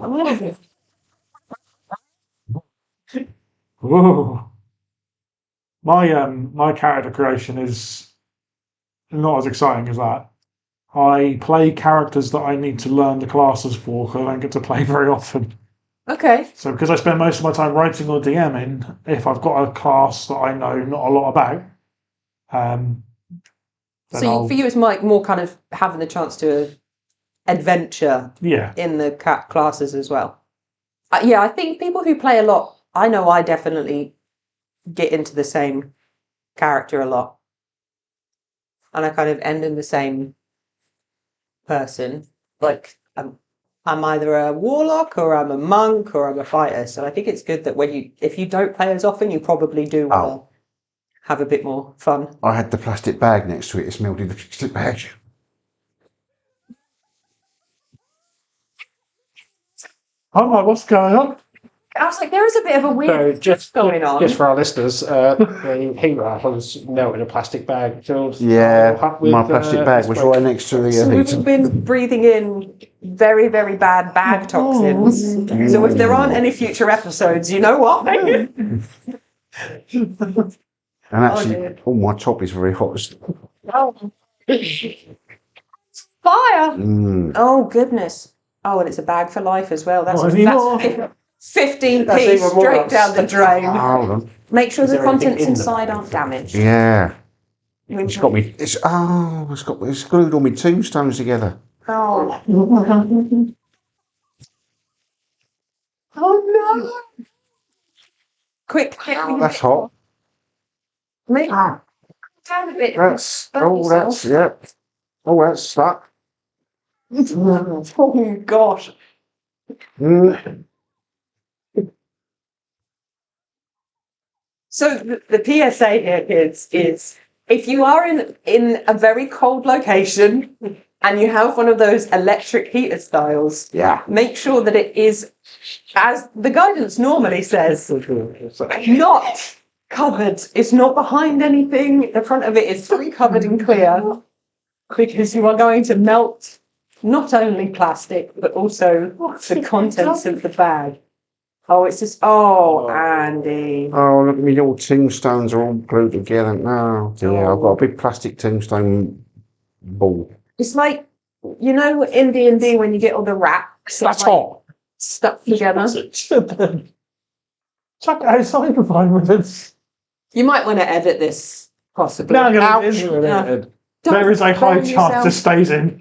Ooh. My character creation is not as exciting as that. I play characters that I need to learn the classes for because I don't get to play very often. Okay. So because I spend most of my time writing or DMing, if I've got a class that I know not a lot about, then So for you, it's more kind of having the chance to adventure in the classes as well. Yeah, I think people who play a lot, I know I definitely get into the same character a lot. And I kind of end in the same person. Like, I'm either a warlock or I'm a monk or I'm a fighter. So I think it's good that if you don't play as often, you probably do well. have a bit more fun. I had the plastic bag next to it. It smelled in the plastic bag. I'm like, what's going on? I was like, there is a bit of a So weird just going on. Just for our listeners, the heat wrap was melted in a plastic bag filled. Yeah, with, my plastic bag was smoke. right next to the So we've heater. been breathing in very, very bad bag toxins. So if there aren't any future episodes, you know what? And actually, dear. my top is very hot. Oh. Fire! Mm. Oh goodness. Oh, and it's a bag for life as well. That's Not anymore. 15p That's even more straight down the drain. Hold on. Make sure Is the there anything contents in the inside bag? aren't damaged. Yeah. It's got me. It's glued all my tombstones together. Oh. Oh no! Quick. That's hot. Make down a bit. That's Burn yourself. yeah. Oh, that's stuck. Oh gosh. Mm. So the PSA here, kids, is if you are in a very cold location and you have one of those electric heater styles, Yeah. make sure that it is, as the guidance normally says, not covered. It's not behind anything. The front of it is fully covered in clear, because you are going to melt not only plastic but also the contents of the bag. Oh, it's just, Andy. Oh, look at me, all tombstones are all glued together. No, yeah, I've got a big plastic tombstone ball. It's like, you know, in D&D when you get all the wraps That's like, hot. stuck together. Chuck it outside for 5 minutes. You might want to edit this, possibly. No, Don't there is a high burn chance yourself. this stays in.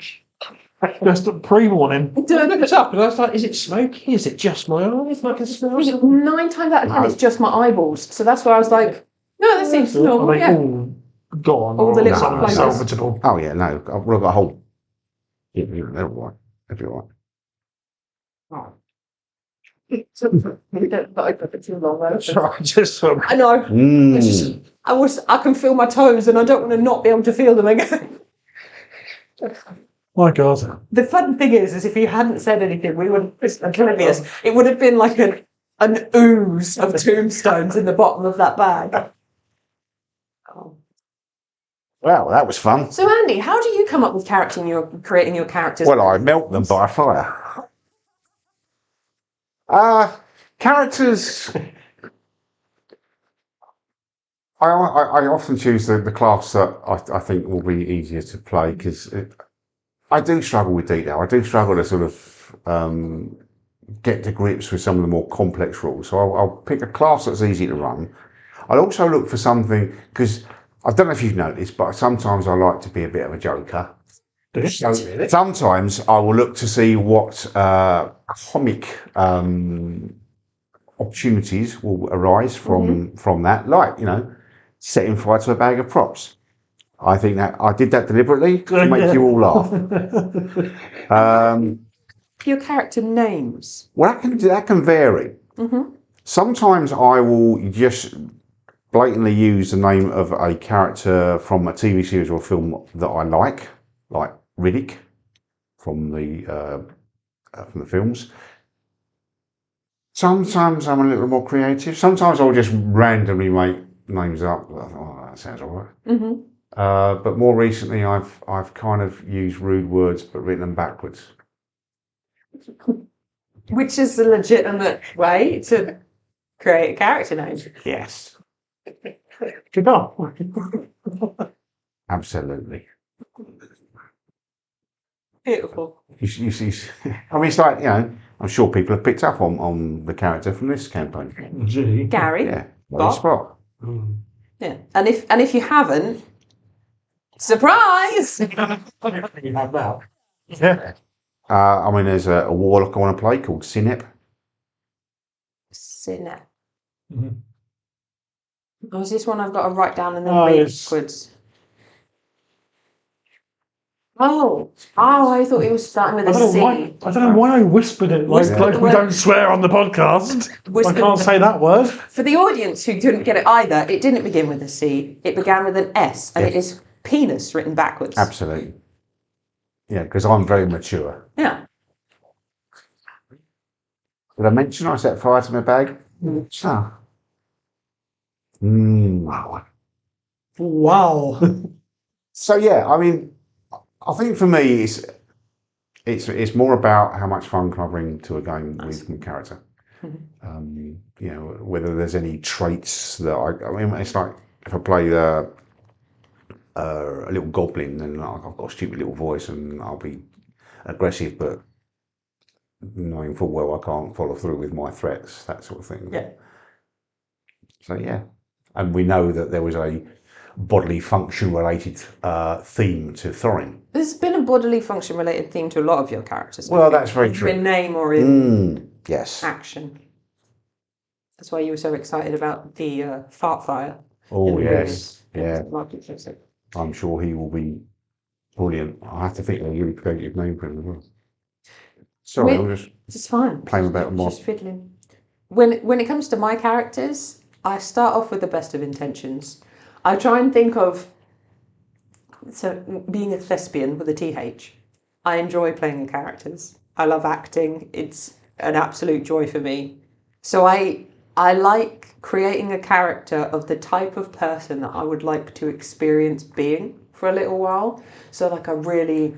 Just pre-warning. I looked it up and I was like, is it smoky? Is it just my eyes? I can smell something. 9 times out of 10, it's just my eyeballs. So that's why I was like, no, that seems Are normal. they Yeah. all gone? All the or little some places. salvageable? Oh yeah, no, I've got a whole. Yeah, they're all right. They'll be all right. Don't open for too long, though. Sorry, just I know. Mm. I can feel my toes and I don't want to not be able to feel them again. My God. The fun thing is if you hadn't said anything, we would have been oblivious. It would have been like an ooze of tombstones in the bottom of that bag. Oh. Well, that was fun. So Andy, how do you come up with creating your characters? Well, I melt them by fire. Characters. I often choose the class that I think will be easier to play because I do struggle with detail. I do struggle to sort of get to grips with some of the more complex rules. So I'll pick a class that's easy to run. I'll also look for something, because I don't know if you've noticed, but sometimes I like to be a bit of a joker. So sometimes I will look to see what comic opportunities will arise from that, like, you know, setting fire to a bag of props. I think that I did that deliberately to make you all laugh. Your character names. Well, that can vary. Sometimes I will just blatantly use the name of a character from a TV series or film that I like Riddick from the films. Sometimes I'm a little more creative. Sometimes I'll just randomly make names up. Oh, that sounds all right. But more recently, I've kind of used rude words but written them backwards. Which is a legitimate way to create a character name. Yes, Good enough. absolutely. Beautiful. You see, I mean, it's like, you know, I'm sure people have picked up on the character from this campaign. Gee. Gary. Yeah, Bob. spot. Yeah. And if you haven't, surprise! You have that. Yeah. I mean, there's a warlock I want to play called Sinep. Sinep. Oh, is this one I've got to write down and then Oh, read yes. backwards? Oh, I thought it was starting with I a don't know why. C. I don't know why I whispered it like, Whispered like the we word. don't swear on the podcast. I can't say that word. For the audience who didn't get it either, it didn't begin with a C. It began with an S, and it is penis written backwards. Absolutely. Yeah, because I'm very mature. Yeah. Did I mention I set fire to my bag? Ah. Wow. So yeah, I mean, I think for me, it's more about how much fun can I bring to a game with my character. You know, whether there's any traits that I mean, it's like if I play a little goblin, then I've got a stupid little voice and I'll be aggressive, but knowing full well I can't follow through with my threats, that sort of thing. Yeah. So yeah, and we know that there was a bodily function related theme to Thorin. There's been a bodily function related theme to a lot of your characters. Well, that's very either true. in name or in Yes. action. That's why you were so excited about the fart fire. Oh in the yes. previous Yeah. market. I'm sure he will be brilliant. I have to think of a really creative name for him as well. Sorry, I'm just It's fine. playing about more. Just fiddling. When it comes to my characters, I start off with the best of intentions. I try and think of being a thespian with a TH. I enjoy playing the characters. I love acting. It's an absolute joy for me. So I like creating a character of the type of person that I would like to experience being for a little while. So like a really,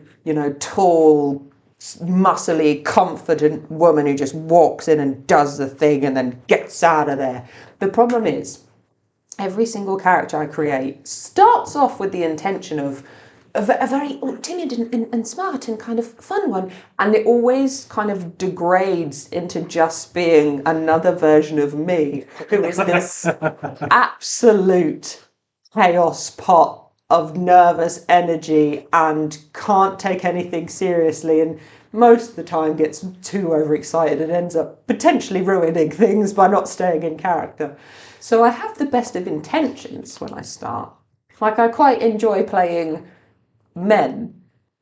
tall, muscly, confident woman who just walks in and does the thing and then gets out of there. The problem is, every single character I create starts off with the intention of a very timid and smart and kind of fun one, and it always kind of degrades into just being another version of me, who is this absolute chaos pot of nervous energy and can't take anything seriously, and most of the time gets too overexcited and ends up potentially ruining things by not staying in character. So I have the best of intentions when I start. Like, I quite enjoy playing men,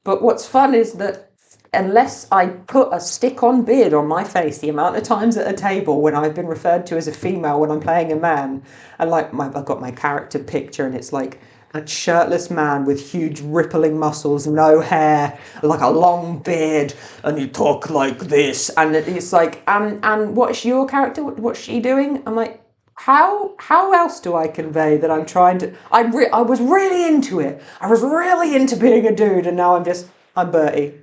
but what's fun is that unless I put a stick-on beard on my face, the amount of times at a table when I've been referred to as a female when I'm playing a man, and I've got my character picture and it's like a shirtless man with huge rippling muscles, no hair, like a long beard, and you talk like this, and it's like, and what's your character? What's she doing? I'm like, how else do I convey that I'm trying to? I was really into it. I was really into being a dude, and now I'm Bertie.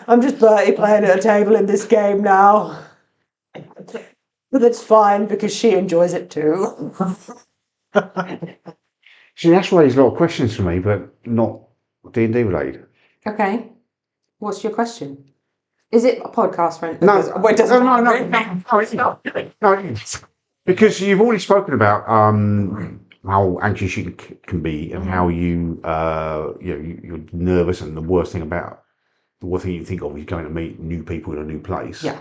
I'm just Bertie playing at a table in this game now. But that's fine because she enjoys it too. See, that's raised a lot of questions for me, but not D&D related. Okay. What's your question? Is it a podcast, friend? No, It's not. No, because you've already spoken about how anxious you can be and how you're nervous, and the worst thing you think of is going to meet new people in a new place. Yeah.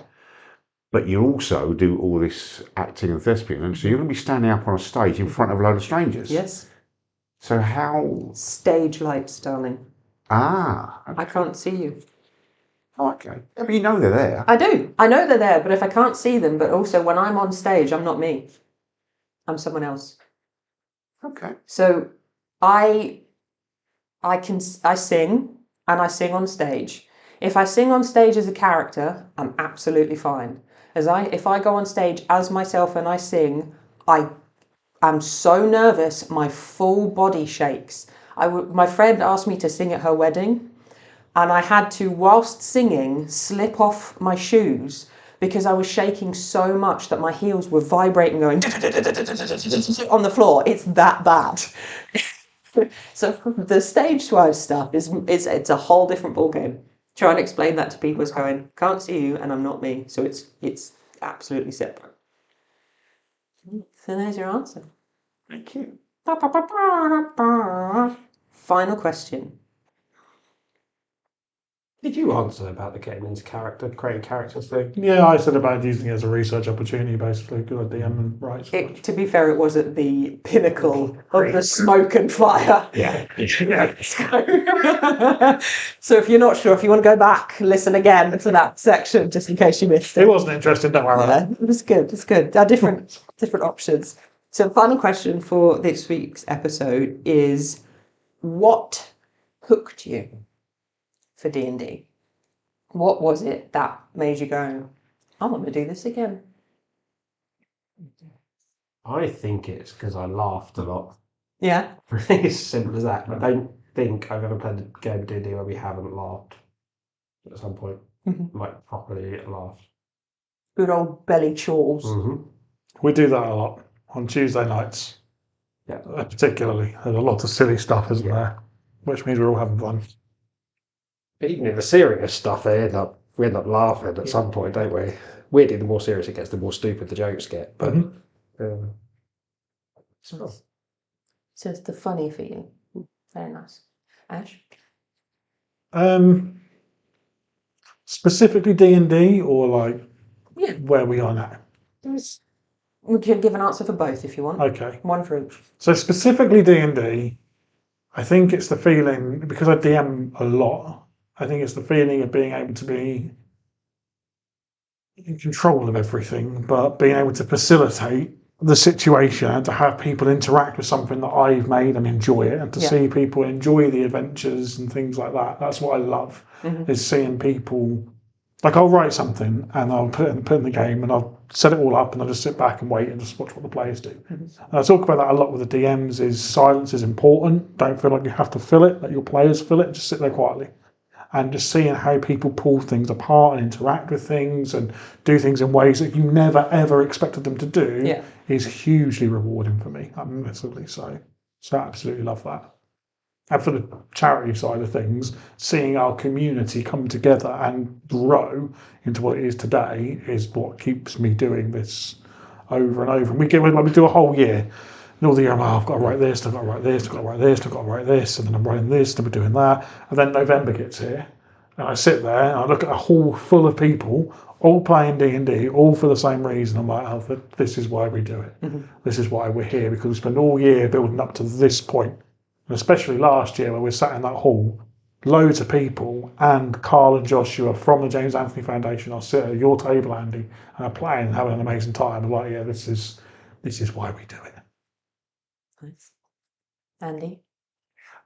But you also do all this acting and thespian, and so you're going to be standing up on a stage in front of a load of strangers. Yes. So how? Stage lights, darling. Ah. I can't see you. Oh, okay. I mean, you know they're there. I do. I know they're there, but if I can't see them, but also when I'm on stage, I'm not me. I'm someone else. Okay. So I sing, and I sing on stage. If I sing on stage as a character, I'm absolutely fine. If I go on stage as myself and I sing, I'm so nervous, my full body shakes. My friend asked me to sing at her wedding, and I had to, whilst singing, slip off my shoes because I was shaking so much that my heels were vibrating, going on the floor. It's that bad. So the stage swipe stuff it's a whole different ballgame. Try and explain that to people as going, can't see you and I'm not me. So it's absolutely separate. So there's your answer. Thank you. Final question. Did you answer about the getting into creating characters thing? Yeah, I said about using it as a research opportunity, basically, because I DM and write so much. To be fair, it was at the pinnacle of the smoke and fire. Yeah. So if you're not sure, if you want to go back, listen again to that section, just in case you missed it. It wasn't interesting, don't worry about it. It was good. It's good. There are different options. So, final question for this week's episode is: what hooked you for D&D? What was it that made you go, I want to do this again? I think it's because I laughed a lot. Yeah. I think it's as simple as that. I don't think I've ever played a game of D&D where we haven't laughed at some point. Like, properly laughed. Good old belly chores. We do that a lot on Tuesday nights. Yeah. Particularly. There's a lot of silly stuff, isn't there? Which means we're all having fun. But even in the serious stuff, we end up laughing at some point, don't we? Weirdly, the more serious it gets, the more stupid the jokes get. But So it's the funny for you. Very nice. Ash? Specifically D&D or like where we are now? We can give an answer for both if you want. Okay. One for each. So specifically D&D, I think it's the feeling, because I DM a lot, I think it's the feeling of being able to be in control of everything, but being able to facilitate the situation and to have people interact with something that I've made and enjoy it, and to see people enjoy the adventures and things like that. That's what I love, is seeing people. Like, I'll write something and I'll put it in the game and I'll set it all up and I'll just sit back and wait and just watch what the players do. And I talk about that a lot with the DMs, is silence is important. Don't feel like you have to fill it, let your players fill it, just sit there quietly. And just seeing how people pull things apart and interact with things and do things in ways that you never ever expected them to do is hugely rewarding for me, massively so. So I absolutely love that. And for the charity side of things, seeing our community come together and grow into what it is today is what keeps me doing this over and over. And we do a whole year. And all the year I'm like, I've got to write this, I've got to write this, I've got to write this, I've got to write this, and then I'm writing this, then we're doing that. And then November gets here, and I sit there and I look at a hall full of people, all playing D&D, all for the same reason. I'm like, oh, this is why we do it. This is why we're here, because we spend all year building up to this point. And especially last year when we sat in that hall, loads of people, and Carl and Joshua from the James Anthony Foundation are sitting at your table, Andy, and are playing and having an amazing time. I'm like, yeah, this is why we do it. Nice. Andy?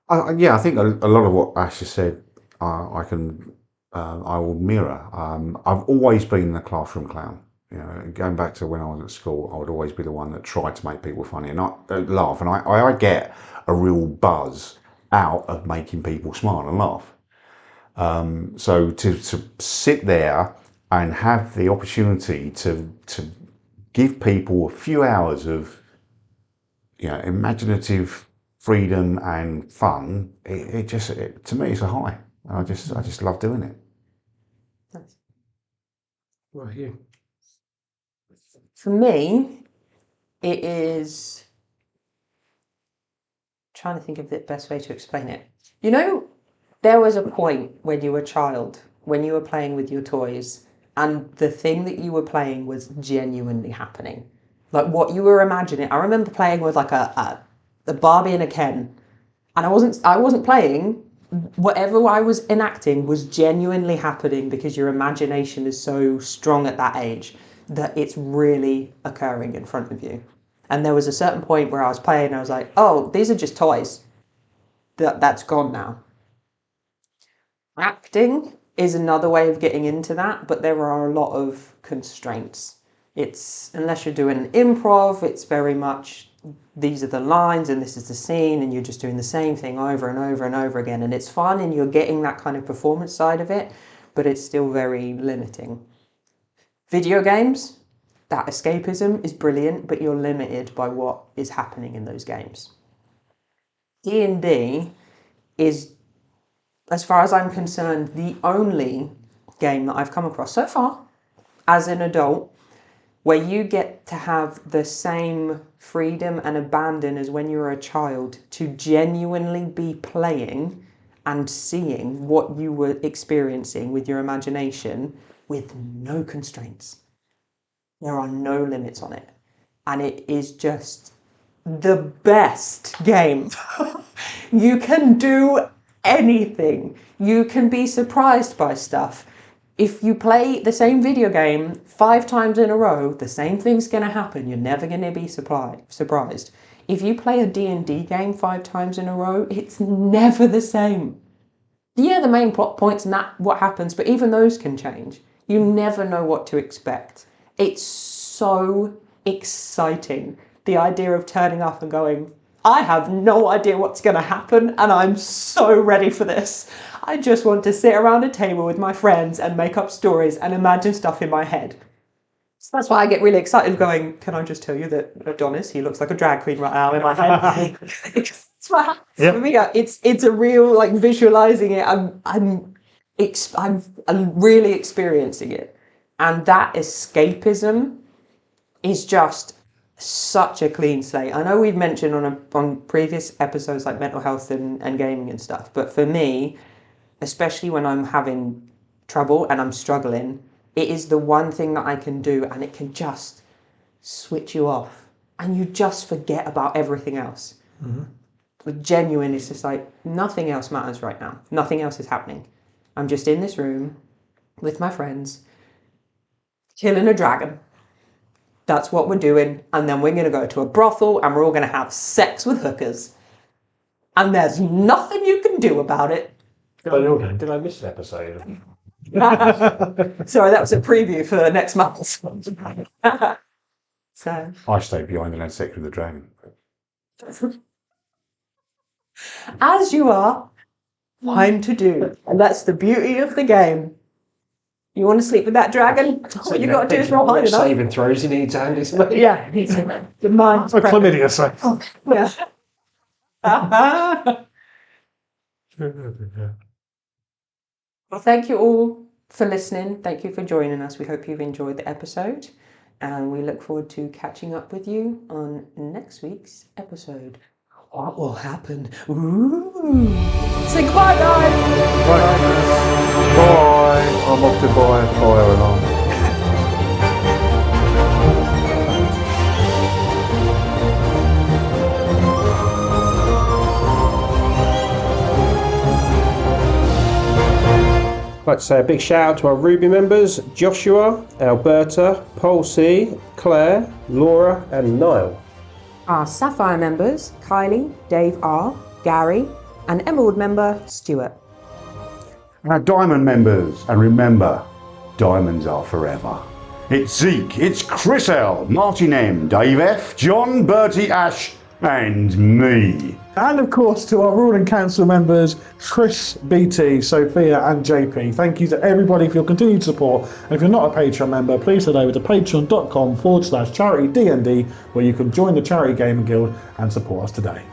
I think a lot of what Ash has said, I will mirror. I've always been the classroom clown. You know, going back to when I was at school, I would always be the one that tried to make people funny and laugh. And I get a real buzz out of making people smile and laugh. So to sit there and have the opportunity to give people a few hours of imaginative freedom and fun, it to me it's a high. I just love doing it. Nice. What about you? For me, it is trying to think of the best way to explain it. You know, there was a point when you were a child, when you were playing with your toys, and the thing that you were playing was genuinely happening. Like what you were imagining. I remember playing with like a Barbie and a Ken, and I wasn't playing. Whatever I was enacting was genuinely happening because your imagination is so strong at that age that it's really occurring in front of you. And there was a certain point where I was playing and I was like, oh, these are just toys. That's gone now. Acting is another way of getting into that, but there are a lot of constraints. It's, unless you're doing improv, it's very much these are the lines and this is the scene and you're just doing the same thing over and over and over again. And it's fun and you're getting that kind of performance side of it, but it's still very limiting. Video games, that escapism is brilliant, but you're limited by what is happening in those games. D&D is, as far as I'm concerned, the only game that I've come across so far as an adult where you get to have the same freedom and abandon as when you were a child to genuinely be playing and seeing what you were experiencing with your imagination with no constraints. There are no limits on it. And it is just the best game. You can do anything. You can be surprised by stuff. If you play the same video game 5 times in a row, the same thing's going to happen. You're never going to be surprised. If you play a D&D game 5 times in a row, it's never the same. Yeah, the main plot points and that what happens, but even those can change. You never know what to expect. It's so exciting. The idea of turning up and going, I have no idea what's going to happen and I'm so ready for this. I just want to sit around a table with my friends and make up stories and imagine stuff in my head. So that's why I get really excited going, can I just tell you that Adonis, he looks like a drag queen right now in my head. That's what happens for me. It's a real, like, visualizing it. I'm really experiencing it. And that escapism is just such a clean slate. I know we've mentioned on previous episodes like mental health and gaming and stuff, but for me, especially when I'm having trouble and I'm struggling, it is the one thing that I can do and it can just switch you off and you just forget about everything else. But genuine, it's just like nothing else matters right now. Nothing else is happening. I'm just in this room with my friends, killing a dragon. That's what we're doing. And then we're going to go to a brothel and we're all going to have sex with hookers. And there's nothing you can do about it. Did I miss an episode? Sorry, that was a preview for next month. So I stayed behind and had sex with the dragon. as you are, fine to do. And that's the beauty of the game. You want to sleep with that dragon? All you got to do is roll high enough. Saving throws, you need to hand this money. Yeah, the mind's That's what chlamydia say. Yeah. Well, thank you all for listening. Thank you for joining us. We hope you've enjoyed the episode. And we look forward to catching up with you on next week's episode. What will happen? Ooh. Say goodbye, guys. Bye. I'm off to buy a fire alarm. I'd like to say a big shout out to our Ruby members, Joshua, Alberta, Paul C, Claire, Laura and Niall. Our Sapphire members, Kylie, Dave R, Gary, and Emerald member, Stuart. Our Diamond members, and remember, diamonds are forever. It's Zeke, it's Chris L, Martin M, Dave F, John, Bertie, Ash, and me. And of course to our Ruling Council members, Chris, BT, Sophia and JP. Thank you to everybody for your continued support. And if you're not a Patreon member, please head over to patreon.com/charityDND where you can join the Charity Gaming Guild and support us today.